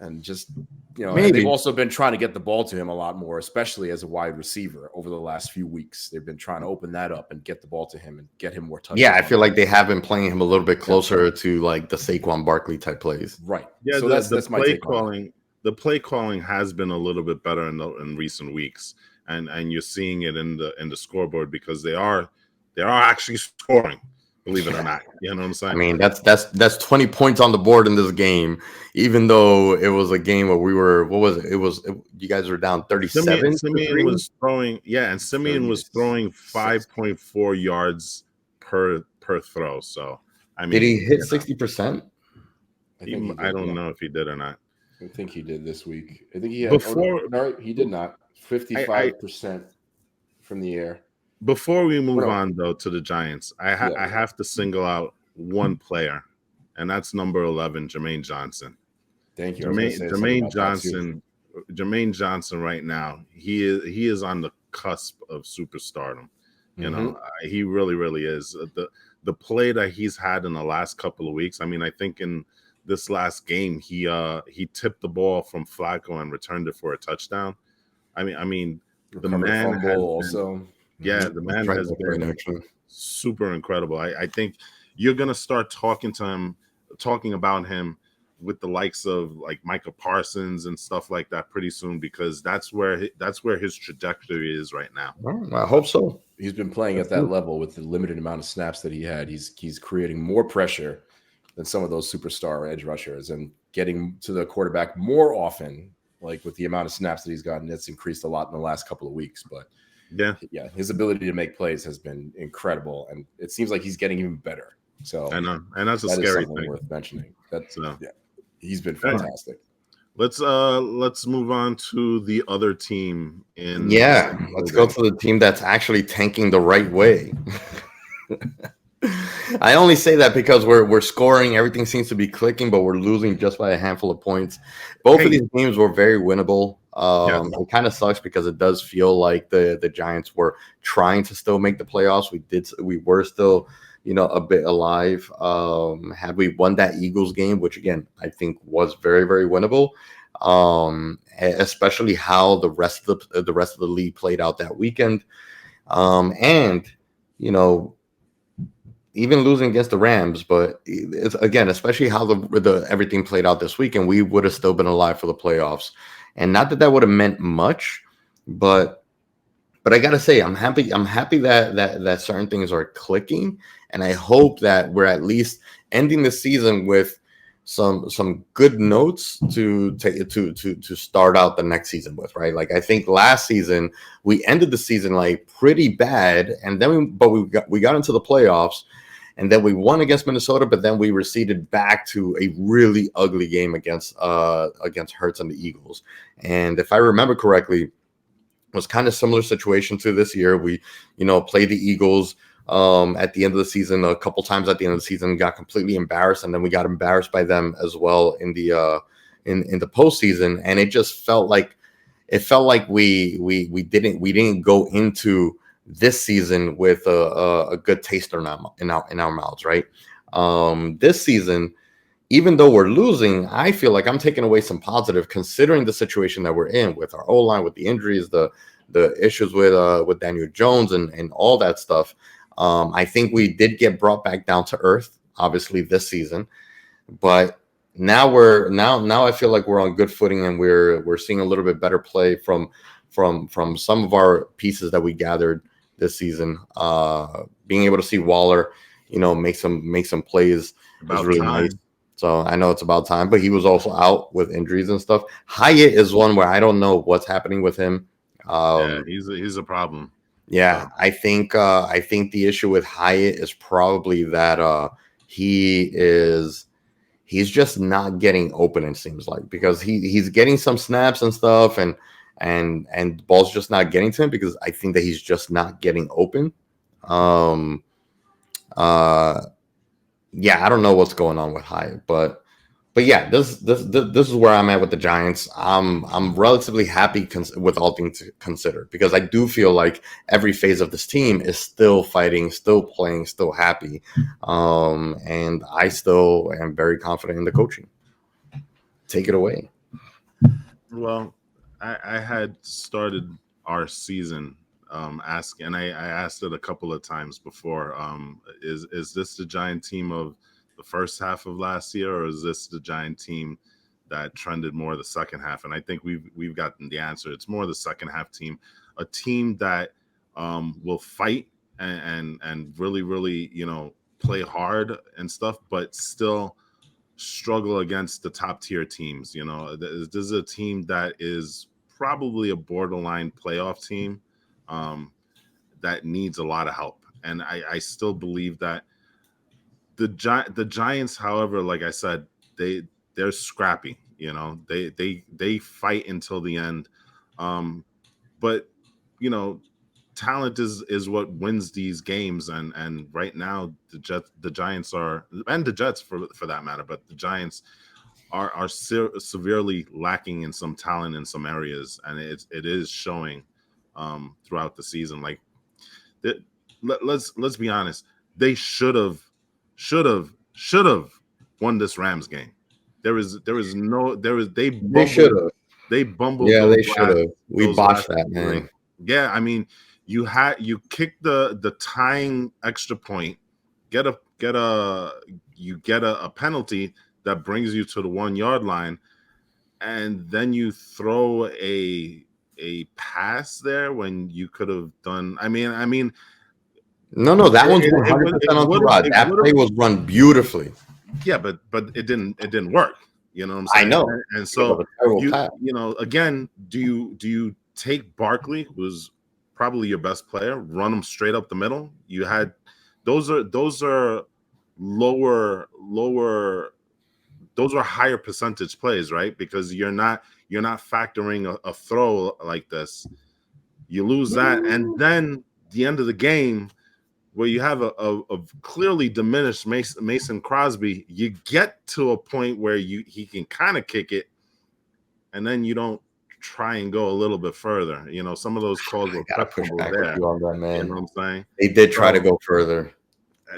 and just, you know, and they've also been trying to get the ball to him a lot more, especially as a wide receiver over the last few weeks. They've been trying to open that up and get the ball to him and get him more touches. Yeah, I feel like they have been playing him a little bit closer to like the Saquon Barkley type plays. Right. Yeah, so that's my play calling. The play calling has been a little bit better in recent weeks, and you're seeing it in the scoreboard, because they are actually scoring. Believe it or not, you know what I'm saying? I mean, that's 20 points on the board in this game, even though it was a game where we were, what was it? You guys were down 37. Simeon was throwing, and Simeon was throwing 5.4 yards per throw. So I mean, did he hit 60%? I don't know if he did or not. I think he did this week. I think he had he did not. 55% from the air. Before we move on, though, to the Giants, I have to single out one player, and that's number 11, Jermaine Johnson. Thank you. Jermaine Johnson right now, he is on the cusp of superstardom. You know, he really, really is. The play that he's had in the last couple of weeks, I mean, I think in this last game, he tipped the ball from Flacco and returned it for a touchdown. I mean, the man also. Yeah, the man has been super incredible. I think you're gonna start talking about him with the likes of like Micah Parsons and stuff like that pretty soon, because that's where his trajectory is right now. Well, I hope so. He's been playing at that level with the limited amount of snaps that he had. He's creating more pressure than some of those superstar edge rushers, and getting to the quarterback more often. Like with the amount of snaps that he's gotten, it's increased a lot in the last couple of weeks, but. Yeah, his ability to make plays has been incredible, and it seems like he's getting even better. So I know, and that's a scary thing worth mentioning. He's been fantastic. Let's move on to the other team. Let's go to the team that's actually tanking the right way. I only say that because we're scoring, everything seems to be clicking, but we're losing just by a handful of points. Both of these games were very winnable. It kind of sucks because it does feel like the Giants were trying to still make the playoffs. We were still, you know, a bit alive. Had we won that Eagles game, which again I think was very, very winnable, especially how the rest of the league played out that weekend, and you know, even losing against the Rams, but it's, again, especially how the everything played out this weekend, we would have still been alive for the playoffs. And not that would have meant much, but I gotta say, I'm happy that certain things are clicking, and I hope that we're at least ending the season with some good notes to start out the next season with, right? Like I think last season we ended the season like pretty bad, and then we got into the playoffs. And then we won against Minnesota, but then we receded back to a really ugly game against Hurts and the Eagles. And if I remember correctly, it was kind of similar situation to this year. We, you know, played the Eagles at the end of the season a couple times at the end of the season, got completely embarrassed, and then we got embarrassed by them as well in the postseason. And it just felt like we didn't go into this season with a good taste in our mouths, right? This season, even though we're losing, I feel like I'm taking away some positive considering the situation that we're in with our O-line, with the injuries, the issues with Daniel Jones and all that stuff. I think we did get brought back down to earth, obviously this season, but now I feel like we're on good footing, and we're seeing a little bit better play from some of our pieces that we gathered this season. Being able to see Waller, make some plays is really nice. So I know it's about time, but he was also out with injuries and stuff. Hyatt is one where I don't know what's happening with him. Yeah, he's a problem. Yeah, so. I think the issue with Hyatt is probably that he's just not getting open, it seems like, because he's getting some snaps and stuff, and the ball's just not getting to him because I think that he's just not getting open. Yeah, I don't know what's going on with Hyatt, but yeah, this is where I'm at with the Giants. I'm relatively happy with all things considered, because I do feel like every phase of this team is still fighting, still playing, still happy, and I still am very confident in the coaching. Take it away. Well, I had started our season asking, and I asked it a couple of times before. Is this the Giant team of the first half of last year, or is this the Giant team that trended more the second half? And I think we've gotten the answer. It's more the second half team, a team that will fight and really, really, play hard and stuff, but still struggle against the top tier teams. This is a team that is probably a borderline playoff team that needs a lot of help. And I still believe that the Giants, however, like I said, they're scrappy. They fight until the end. But talent is what wins these games, and right now the Giants are, and the Jets for that matter, but the Giants are severely lacking in some talent in some areas, and it is showing throughout the season. Like, let's be honest, they should have won this Rams game. They should have. They bumbled. Yeah, they should have. We botched that, man. Yeah, I mean, you kick the tying extra point, get a penalty that brings you to the 1 yard line, and then you throw a pass there when you could have done. I mean. No, that one's 100% on Tyrod. That play was run beautifully. Yeah, but it didn't work. You know what I'm saying? I know. And so again, do you take Barkley, who's probably your best player, run him straight up the middle? You had those are lower, those are higher percentage plays, right? Because you're not factoring a throw like this. You lose that, and then the end of the game, where you have a clearly diminished Mason Crosby, you get to a point where he can kind of kick it, and then you don't try and go a little bit further. Some of those calls were questionable there. You on that, man. You know what I'm saying? They did try to go further.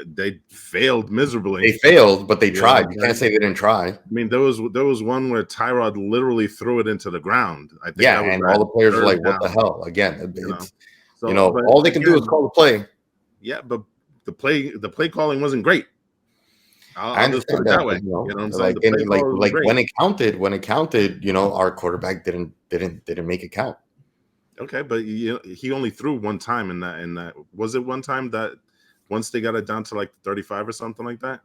They failed miserably. They failed, but they tried. You can't say they didn't try. I mean, there was one where Tyrod literally threw it into the ground. I think and all the players were like, "What the hell?" Again, all they can do is call the play. Yeah, but the play calling wasn't great. I'll just put it that way. You know what I'm saying? Like when it counted, our quarterback didn't make it count. Okay, but he only threw one time in that. Was it one time that once they got it down to like 35 or something like that?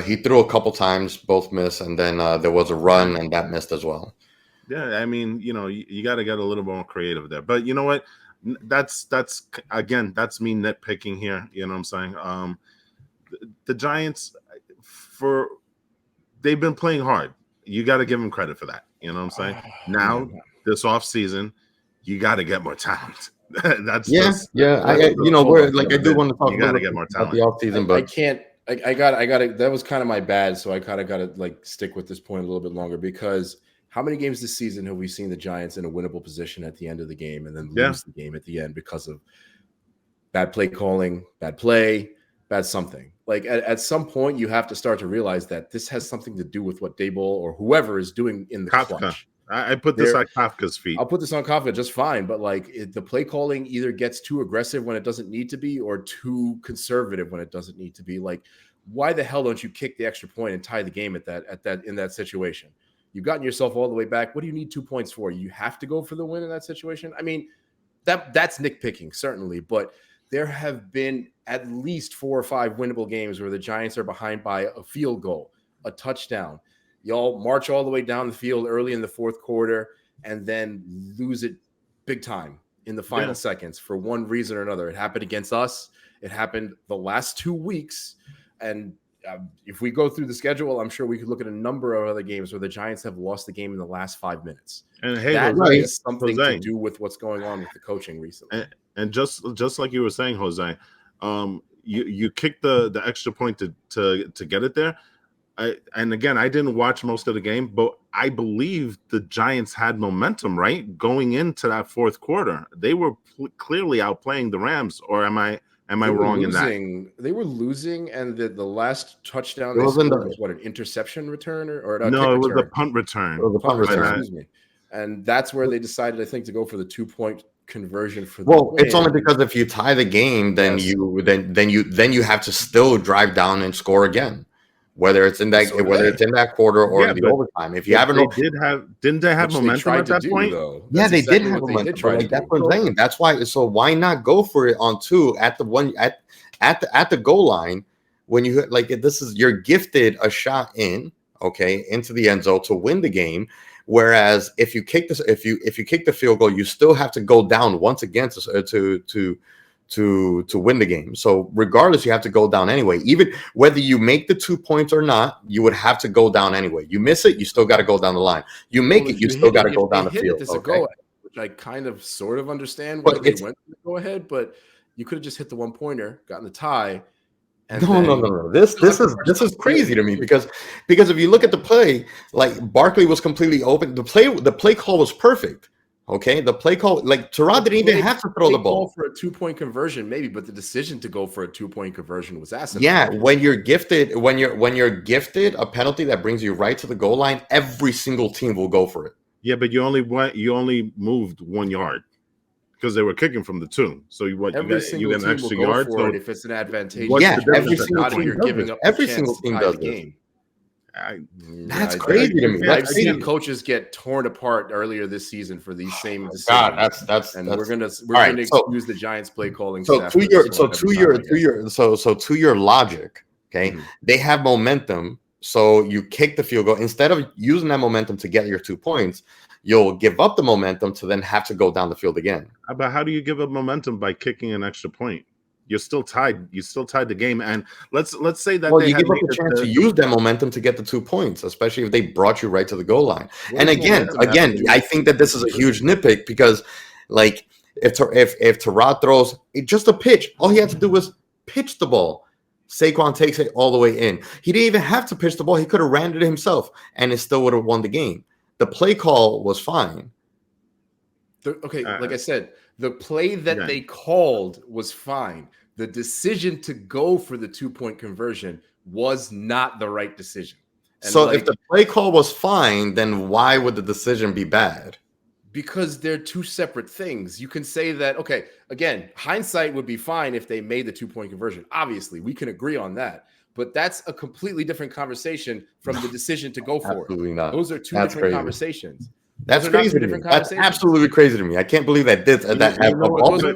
He threw a couple times, both missed, and then there was a run and that missed as well. Yeah, I mean, you got to get a little more creative there. But you know what? That's again, that's me nitpicking here. You know what I'm saying? The Giants, they've been playing hard. You got to give them credit for that. You know what I'm saying? Now, this offseason, you got to get more talent. I do want to talk. You got to get more talent. The offseason, but I can't. I got. That was kind of my bad. So I kind of got to stick with this point a little bit longer, because how many games this season have we seen the Giants in a winnable position at the end of the game and then lose the game at the end because of bad play calling, bad play, bad something? Like at some point, you have to start to realize that this has something to do with what Daboll or whoever is doing in the clutch. I put this at Kafka's feet. I'll put this on Kafka just fine, but the play calling either gets too aggressive when it doesn't need to be, or too conservative when it doesn't need to be. Like, why the hell don't you kick the extra point and tie the game in that situation? You've gotten yourself all the way back. What do you need 2 points for? You have to go for the win in that situation. I mean, that's nitpicking, certainly, but there have been at least 4 or 5 winnable games where the Giants are behind by a field goal, a touchdown. Y'all march all the way down the field early in the fourth quarter and then lose it big time in the final seconds for one reason or another. It happened against us. It happened the last 2 weeks. And if we go through the schedule, I'm sure we could look at a number of other games where the Giants have lost the game in the last 5 minutes. And hey, that has something to do with what's going on with the coaching recently. And just like you were saying, Jose, you kicked the extra point to get it there. And again, I didn't watch most of the game, but I believe the Giants had momentum, right? Going into that fourth quarter, they were clearly outplaying the Rams. Or am I wrong in that? They were losing, and the last touchdown they scored was what, an interception return or a no? It was return. a punt return. It was a punt return. Excuse me. And that's where they decided, I think, to go for the 2-point conversion for the win. It's only because if you tie the game, then you have to still drive down and score again, whether it's in that quarter or in the overtime. If you haven't, didn't they have momentum at that point? Yeah, they did have momentum. That's what I'm saying. That's why. So why not go for it on 2 at the goal line when you you're gifted a shot into the end zone to win the game. Whereas if you kick the field goal, you still have to go down once again to win the game. So regardless, you have to go down anyway. Even whether you make the 2 points or not, you would have to go down anyway. You miss it, you still got to go down the line. You make it, you still got to go down the field. It's a go ahead, which I kind of sort of understand why they went to go ahead, but you could have just hit the 1-pointer, gotten the tie. No. This is crazy to me because if you look at the play, like Barkley was completely open. The play call was perfect. Okay, the play call, like Tyrod didn't even have to throw the ball for a 2-point conversion, maybe, but the decision to go for a 2-point conversion was asinine. Yeah, when you're gifted a penalty that brings you right to the goal line, every single team will go for it. Yeah, but you only moved 1 yard. Because they were kicking from the 2, so you got an extra yard. So if it's an advantage, every single team you're giving up. Every single team does the game. That's crazy to me. I've seen coaches get torn apart earlier this season for these same decisions. God, that's we're gonna use the Giants play calling. So to your logic, okay, they have momentum. So you kick the field goal instead of using that momentum to get your 2 points. You'll give up the momentum to then have to go down the field again. But how do you give up momentum by kicking an extra point? You're still tied. You still tied the game. And let's say that you give up a chance to use that momentum to get the 2 points, especially if they brought you right to the goal line. And again, I think that this is a huge nitpick because, like, if Tyrod throws just a pitch, all he had to do was pitch the ball. Saquon takes it all the way in. He didn't even have to pitch the ball. He could have ran it himself, and it still would have won the game. The play call was fine. Like I said, the play that they called was fine. The decision to go for the 2-point conversion was not the right decision. And so if the play call was fine, then why would the decision be bad? Because they're 2 separate things. You can say that, okay, again, hindsight would be fine if they made the 2-point conversion. Obviously, we can agree on that. But that's a completely different conversation from the decision to go for it. Absolutely not. Those are 2 different conversations. That's crazy to me. That's absolutely crazy to me. I can't believe that this of all the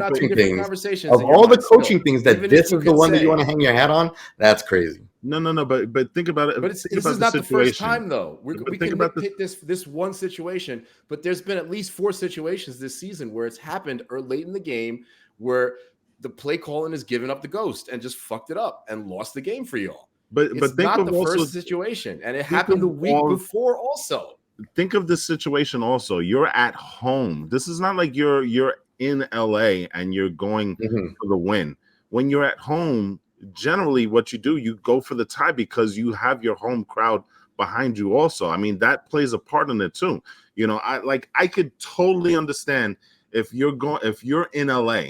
coaching things that this is the one that you want to hang your hat on. That's crazy. No. But think about it. But this is not the first time, though. We can hit this one situation, but there's been at least 4 situations this season where it's happened late in the game where the play calling has given up the ghost and just fucked it up and lost the game for y'all. But it's not the first situation, and it happened the week before also. Think of this situation also. You're at home. This is not like you're in LA and you're going for the win. When you're at home, generally what you do, you go for the tie because you have your home crowd behind you also. I mean, that plays a part in it too. You know, I could totally understand if you're in LA,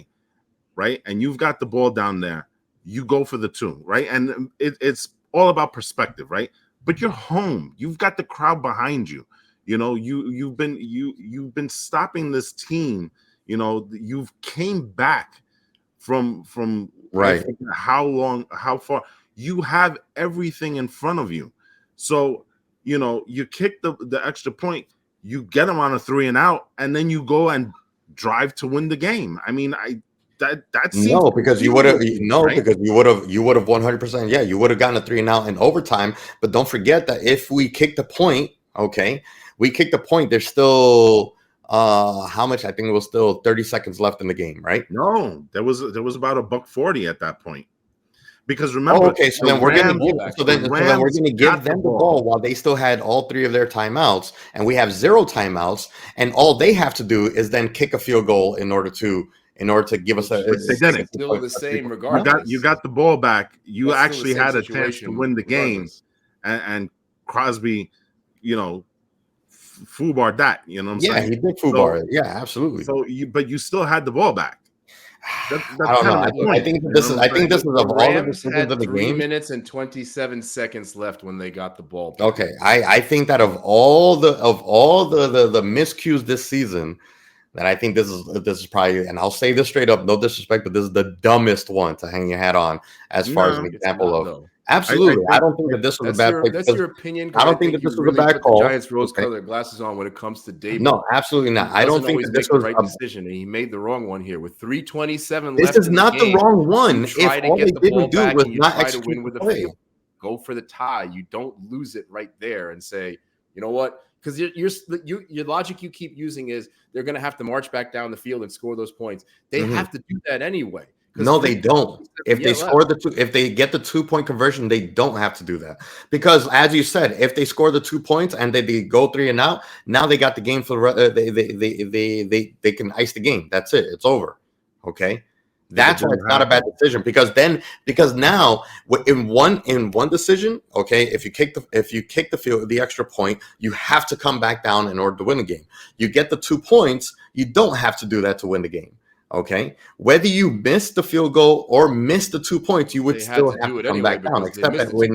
right, and you've got the ball down there, you go for the 2, right? And it's all about perspective, right? But you're home. You've got the crowd behind you. You know, you've been stopping this team. You know, you've came back from right. How far You have everything in front of you. So, you kick the extra point, you get them on a 3 and out, and then you go and drive to win the game. I mean, that seems because you would have 100%. Yeah, you would have gotten a 3 and out in overtime. But don't forget that if we kick the point, we kick the point. There's still how much? I think it was still 30 seconds left in the game, right? No, there was about $140 at that point. Because remember, so then we're gonna give them the ball while they still had all 3 of their timeouts, and we have 0 timeouts, and all they have to do is then kick a field goal in order to give us a. They didn't. Still the same, regardless. You got the ball back. You actually had a chance to win the game, and Crosby, foobarred that. You know what I'm saying? Yeah, he did foobar it. Yeah, absolutely. So but you still had the ball back. That's I don't know. I think this is of all the decisions of the game. 3 minutes and 27 seconds left when they got the ball back. Okay, I think that of all the miscues this season, that I think this is probably, and I'll say this straight up, no disrespect, but this is the dumbest one to hang your hat on as far as an example of. Absolutely, I don't think that this was a bad play. That's your opinion. I don't think that this was a bad call. Giants rose-colored glasses on when it comes to Davis. No, absolutely not. I don't think that this was the right decision, and he made the wrong one here with 3:27 left. This is not the wrong one. If all they didn't do was not execute the play, go for the tie. You don't lose it right there and say, you know what? Because your logic you keep using is they're going to have to march back down the field and score those points. They have to do that anyway. No, they don't. If they get the 2-point conversion, they don't have to do that. Because as you said, if they score the 2 points and they go 3 and out, now they got the game for they can ice the game. That's it. It's over. Okay. That's why it's not a bad decision, because now in one decision, if you kick the extra point, you have to come back down in order to win the game. You get the 2 points, you don't have to do that to win the game. Okay, whether you miss the field goal or miss the 2 points, you would still have to come back down. Except that when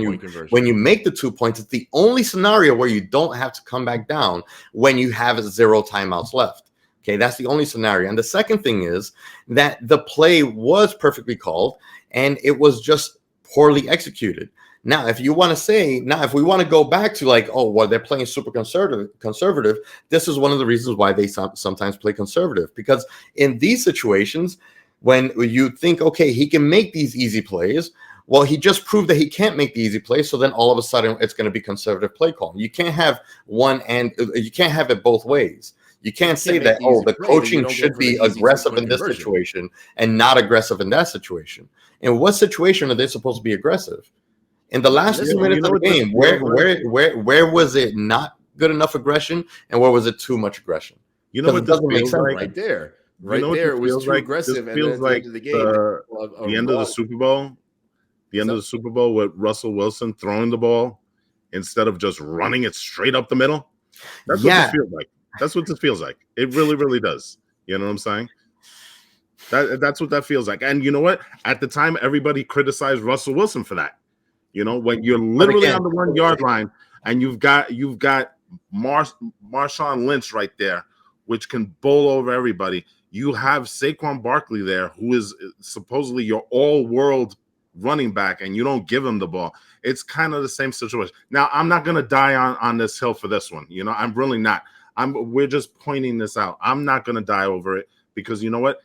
you make the 2 points, it's the only scenario where you don't have to come back down when you have 0 timeouts left. Okay, that's the only scenario. And the second thing is that the play was perfectly called and it was just poorly executed. Now, if we want to go back to they're playing super conservative, this is one of the reasons why they sometimes play conservative. Because in these situations, when you think, okay, he can make these easy plays, well, he just proved that he can't make the easy plays. So then all of a sudden it's going to be conservative play call. You can't have you can't have it both ways. You can't say that, the coaching should be aggressive in this situation and not aggressive in that situation. In what situation are they supposed to be aggressive? In the last 2 minutes of the game, where was it not good enough aggression, and where was it too much aggression? You know what this feels like? Right there. It was too aggressive. This feels like the end of the Super Bowl. The end of the Super Bowl with Russell Wilson throwing the ball instead of just running it straight up the middle. That's what this feels like. That's what this feels like. It really, really does. You know what I'm saying? That's what that feels like. And you know what? At the time, everybody criticized Russell Wilson for that. When you're literally on the 1 yard line and you've got Marshawn Lynch right there, which can bowl over everybody. You have Saquon Barkley there, who is supposedly your all-world running back, and you don't give him the ball. It's kind of the same situation. Now, I'm not going to die on this hill for this one. I'm really not. We're just pointing this out. I'm not going to die over it because you know what?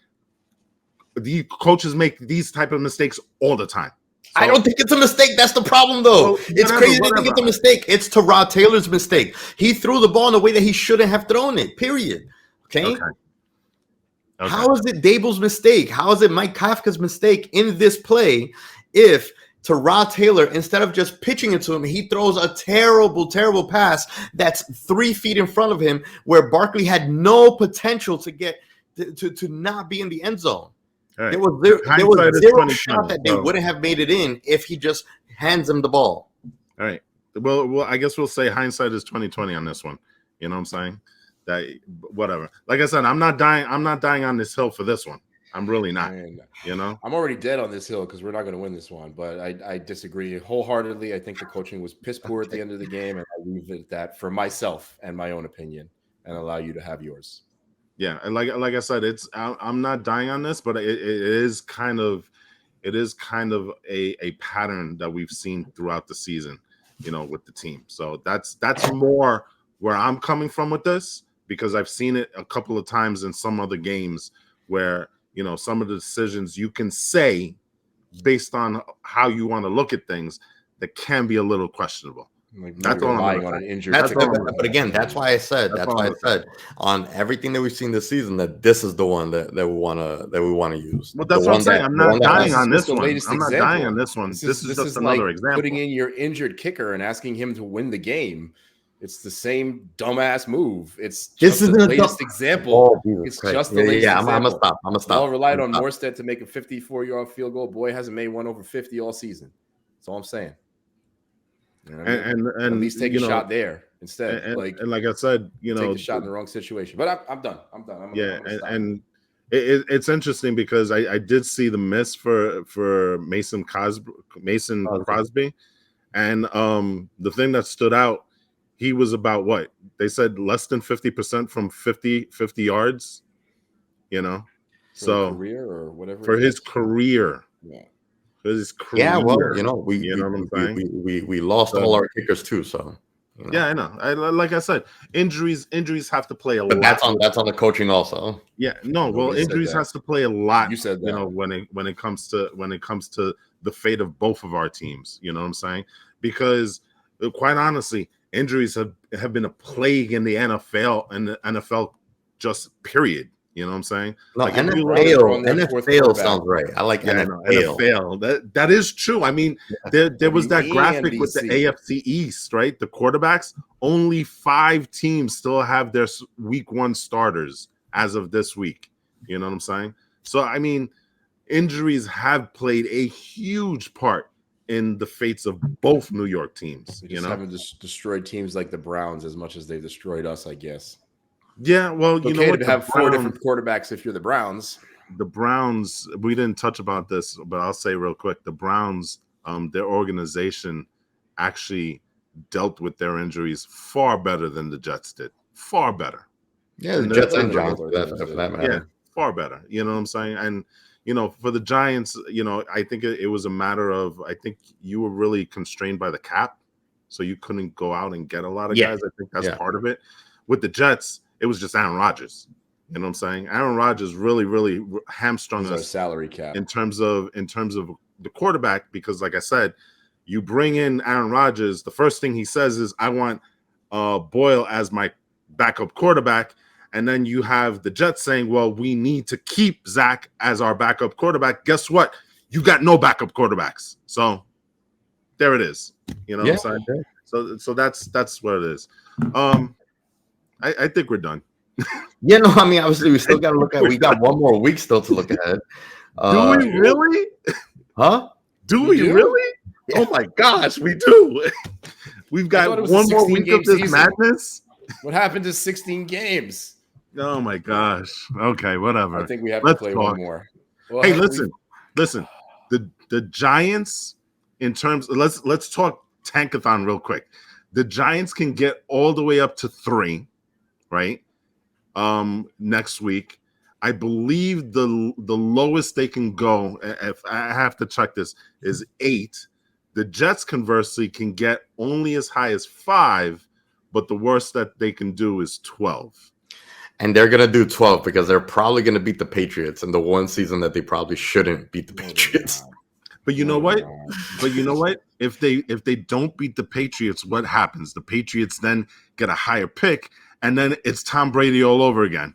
The coaches make these type of mistakes all the time. So, I don't think it's a mistake. That's the problem, though. It's crazy to think it's a mistake. It's Tyrod Taylor's mistake. He threw the ball in a way that he shouldn't have thrown it, period. Okay. How is it Dable's mistake? How is it Mike Kafka's mistake in this play if Tyrod Taylor, instead of just pitching it to him, he throws a terrible, terrible pass that's 3 feet in front of him where Barkley had no potential to get to not be in the end zone? Right. There was zero shot that they wouldn't have made it in if he just hands him the ball. All right. Well, I guess we'll say hindsight is 20/20 on this one. You know what I'm saying? That whatever. Like I said, I'm not dying on this hill for this one. I'm really not. I'm already dead on this hill because we're not going to win this one. But I disagree wholeheartedly. I think the coaching was piss poor at the end of the game, and I leave it at that for myself and my own opinion, and allow you to have yours. Yeah, and like I said, I'm not dying on this, but it is kind of, it is kind of a pattern that we've seen throughout the season, with the team. So that's more where I'm coming from with this, because I've seen it a couple of times in some other games where, some of the decisions you can say based on how you want to look at things that can be a little questionable. Like that's all relying on an injured. But again, that's why I said on everything that we've seen this season that this is the one that we want to use. Well, that's what I'm saying. I'm not dying on this one. I'm not dying on this one. This is just another example. Putting in your injured kicker and asking him to win the game. It's the same dumbass move. It's just the latest example. It's just the latest example. I'm gonna stop. All relied on Morstead to make a 54-yard field goal. Boy hasn't made one over 50 all season. That's all I'm saying. You know and at least take a shot there instead. And like I said, take a shot in the wrong situation. But I'm done. It's interesting because I did see the miss for Mason Crosby, and the thing that stood out, he was about what they said, less than 50% from 50 yards. So career or whatever for his career. Yeah. Yeah, well, we lost all our kickers too. So yeah, I know. Like I said, injuries have to play a lot. But that's on the coaching also. Yeah, no. Well, injuries has to play a lot. You said that. When it comes to the fate of both of our teams. You know what I'm saying? Because quite honestly, injuries have been a plague in the NFL and the NFL just period. You know what I'm saying? No, like NFL sounds right. I like NFL. That is true. I mean, there was that graphic with the AFC East, right? The quarterbacks, only 5 teams still have their week 1 starters as of this week. You know what I'm saying? So, I mean, injuries have played a huge part in the fates of both New York teams. They just haven't destroyed teams like the Browns as much as they've destroyed us, I guess. Yeah, well, you know what? To have 4 different quarterbacks if you're the Browns. The Browns, we didn't touch about this, but I'll say real quick: the Browns, their organization actually dealt with their injuries far better than the Jets did. Far better. Yeah, the Jets and Giants for that matter. Yeah, far better. You know what I'm saying? And for the Giants, I think it was a matter of, I think you were really constrained by the cap, so you couldn't go out and get a lot of guys. I think that's part of it. With the Jets, it was just Aaron Rodgers. You know what I'm saying? Aaron Rodgers really, really hamstrung us salary cap in terms of the quarterback, because like I said, you bring in Aaron Rodgers, the first thing he says is, I want Boyle as my backup quarterback. And then you have the Jets saying, well, we need to keep Zach as our backup quarterback. Guess what? You got no backup quarterbacks. So there it is. You know what I'm saying? So that's what it is. I think we're done. Yeah, no, I mean, obviously, we still got to look at. We got one more week still to look ahead. Do we really? Huh? Do we really? Yeah. Oh my gosh, we do. We've got one more week of this madness. What happened to 16 games? Oh my gosh. Okay, whatever. I think we have to play one more. Well, hey, listen. The Giants, in terms, let's talk Tankathon real quick. The Giants can get all the way up to 3, right? Next week. I believe the lowest they can go, if I have to check this, is 8. The Jets, conversely, can get only as high as 5, but the worst that they can do is 12. And they're going to do 12 because they're probably going to beat the Patriots in the one season that they probably shouldn't beat the Patriots. But you know what? If they don't beat the Patriots, what happens? The Patriots then get a higher pick, and then it's Tom Brady all over again.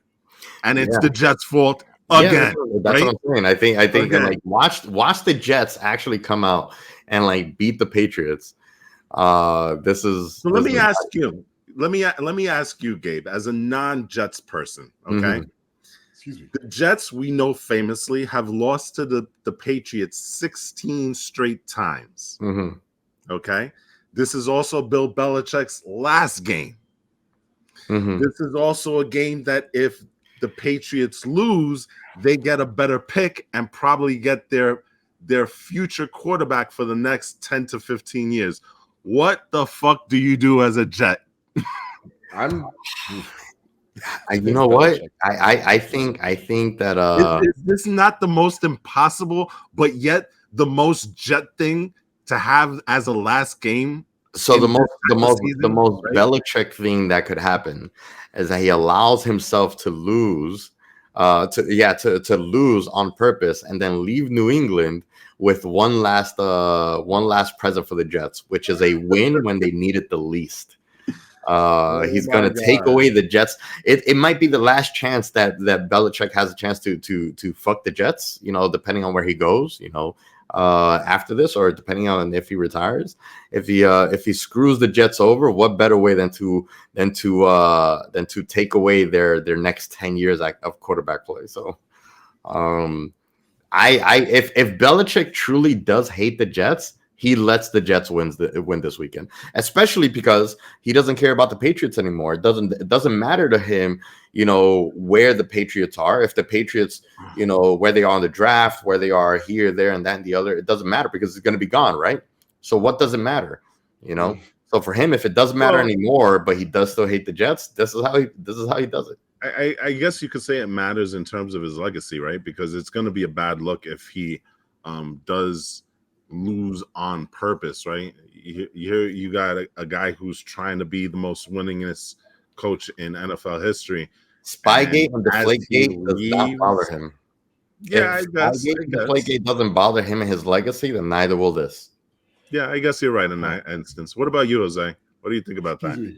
And it's the Jets' fault again. That's what I'm saying. I think like watch the Jets actually come out and like beat the Patriots. Let me ask you, Gabe, as a non-Jets person, okay? Mm-hmm. Excuse me. The Jets, we know famously, have lost to the Patriots 16 straight times. Mm-hmm. Okay? This is also Bill Belichick's last game. Mm-hmm. This is also a game that if the Patriots lose, they get a better pick and probably get their future quarterback for the next 10 to 15 years. What the fuck do you do as a Jet? You know what? I think that is this not the most impossible, but yet the most Jet thing to have as a last game? So the most season, right? Belichick thing that could happen is that he allows himself to lose, to lose on purpose, and then leave New England with one last present for the Jets, which is a win when they need it the least. He's going to take away the Jets. It might be the last chance that Belichick has a chance to fuck the Jets, depending on where he goes, after this, or depending on if he retires. If he screws the Jets over, what better way than to take away their next 10 years of quarterback play? So if Belichick truly does hate the Jets, he lets the Jets win this weekend, especially because he doesn't care about the Patriots anymore. It doesn't matter to him, where the Patriots are. If the Patriots, where they are in the draft, where they are here, there, and that, and the other, it doesn't matter because it's going to be gone, right? So what does it matter, So for him, if it doesn't matter anymore, but he does still hate the Jets, this is how he does it. I guess you could say it matters in terms of his legacy, right? Because it's going to be a bad look if he does lose on purpose, right? You got a guy who's trying to be the most winningest coach in NFL history. Spygate and Deflategate does not bother him. Yeah, if Deflategate doesn't bother him and his legacy, then neither will this. Yeah, I guess you're right in that instance. What about you, Jose? What do you think about that?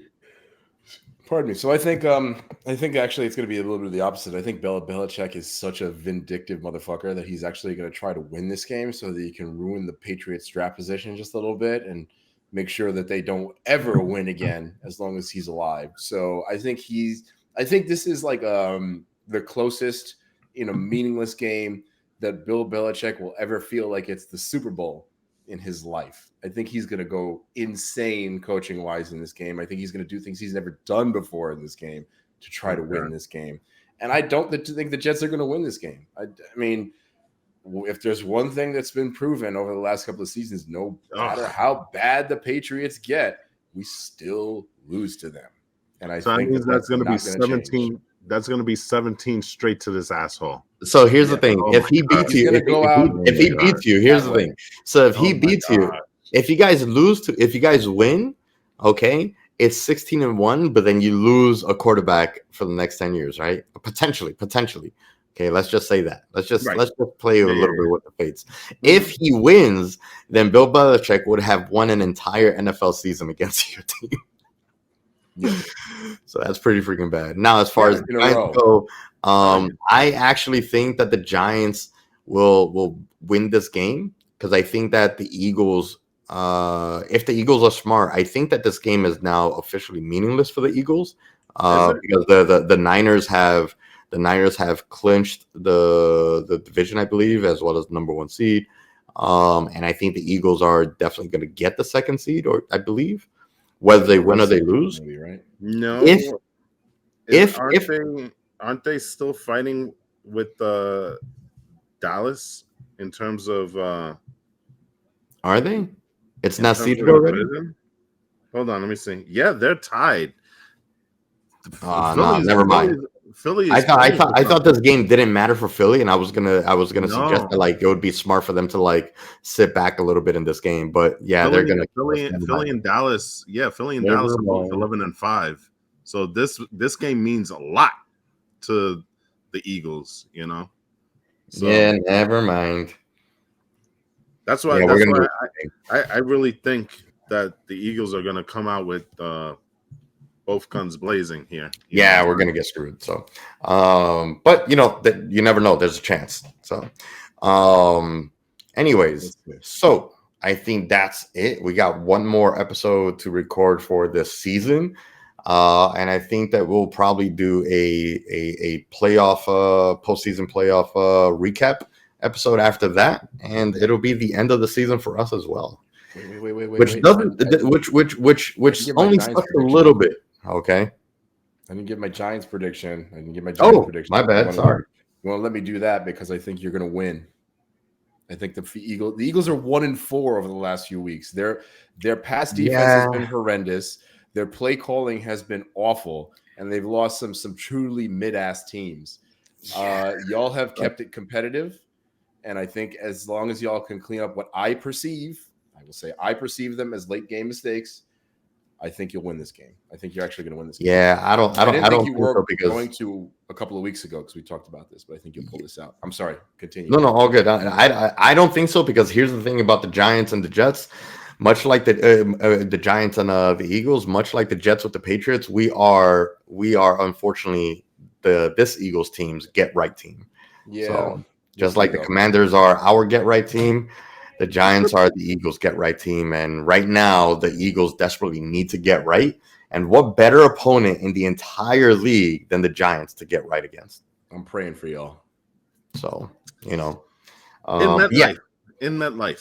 Pardon me. So I think actually it's going to be a little bit of the opposite. I think Belichick is such a vindictive motherfucker that he's actually going to try to win this game so that he can ruin the Patriots draft position just a little bit and make sure that they don't ever win again as long as he's alive. So I think this is like the closest in a meaningless game that Bill Belichick will ever feel like it's the Super Bowl in his life. I think he's going to go insane coaching wise in this game. I think he's going to do things he's never done before in this game to try to win this game. And I don't think the Jets are going to win this game. I mean, if there's one thing that's been proven over the last couple of seasons, no matter how bad the Patriots get, we still lose to them. And I think that's going to be 17. That's going to be 17 straight to this asshole. So here's the thing: if he beats you, if he beats you, here's the thing. So if he beats you, if you guys win, okay, it's 16-1, but then you lose a quarterback for the next 10 years, right? Potentially. Okay, let's just say that. Let's just play a little bit with the fates. If he wins, then Bill Belichick would have won an entire NFL season against your team. Yeah. So that's pretty freaking bad. Now, as far as the Giants go, I actually think that the Giants will win this game because I think that the Eagles, if the Eagles are smart, I think that this game is now officially meaningless for the Eagles because the Niners have clinched the division, I believe, as well as the number 1 seed. And I think the Eagles are definitely going to get the 2nd seed, or I believe. Whether they win or they lose, maybe, right? No. Aren't they still fighting with Dallas in terms of? Are they? It's not seeded already. Hold on, let me see. Yeah, they're tied. No, never mind. Philly. I thought this game didn't matter for Philly, and I was gonna suggest that like it would be smart for them to like sit back a little bit in this game. But yeah, they're gonna Philly and Dallas. Yeah, Philly and Dallas are both 11-5. So this game means a lot to the Eagles. So, yeah, never mind. That's why. I really think that the Eagles are gonna come out with both guns blazing here. Yeah, we're gonna get screwed. So, but you never know. There's a chance. So, anyways, so I think that's it. We got one more episode to record for this season, and I think that we'll probably do a playoff, postseason playoff recap episode after that, and it'll be the end of the season for us as well. Wait. Which only sucks a little bit. Okay. I didn't give my Giants prediction. My bad. Sorry. You want to let me do that because I think you're going to win. I think the Eagles are 1-4 over the last few weeks. Their pass defense has been horrendous. Their play calling has been awful. and they've lost some truly mid-ass teams. Y'all have kept it competitive, and I think as long as y'all can clean up what I perceive them as late game mistakes, I think you'll win this game. I think you're actually going to win this game. Yeah, I don't think you were going to a couple of weeks ago because we talked about this, but I think you'll pull this out. I'm sorry. Continue. No, all good. I don't think so, because here's the thing about the Giants and the Jets. Much like the Giants and the Eagles, much like the Jets with the Patriots, we are unfortunately this Eagles team's get right team. Yeah. So just like the Commanders are our get right team, the Giants are the Eagles get right team. And right now, the Eagles desperately need to get right. And what better opponent in the entire league than the Giants to get right against? I'm praying for y'all. So, in MetLife.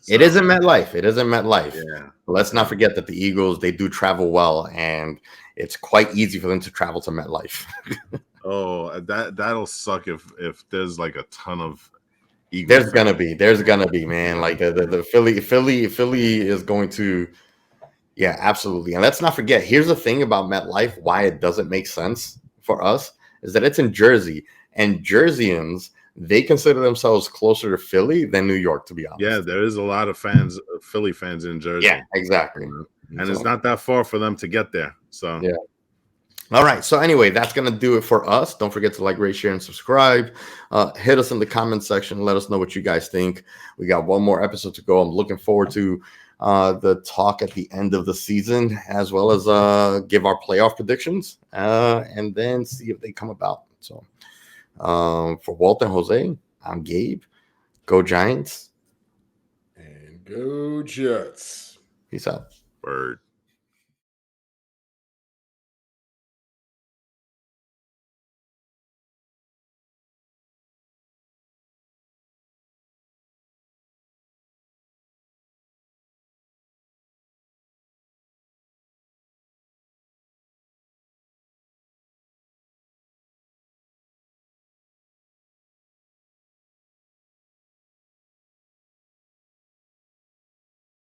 So, it isn't MetLife. Yeah. But let's not forget that the Eagles, they do travel well, and it's quite easy for them to travel to MetLife. Oh, that'll suck if there's like a ton of Eagles. There's gonna be, man. Like the Philly is going to, yeah, absolutely. And let's not forget, here's the thing about MetLife, why it doesn't make sense for us, is that it's in Jersey, and Jerseyans, they consider themselves closer to Philly than New York, to be honest. Yeah, there is a lot of Philly fans in Jersey. Yeah, exactly. And it's not that far for them to get there. So yeah. All right. So anyway, that's going to do it for us. Don't forget to like, rate, share, and subscribe. Hit us in the comment section. Let us know what you guys think. We got one more episode to go. I'm looking forward to the talk at the end of the season, as well as give our playoff predictions and then see if they come about. So for Walter and Jose, I'm Gabe. Go Giants. And go Jets. Peace out. Word.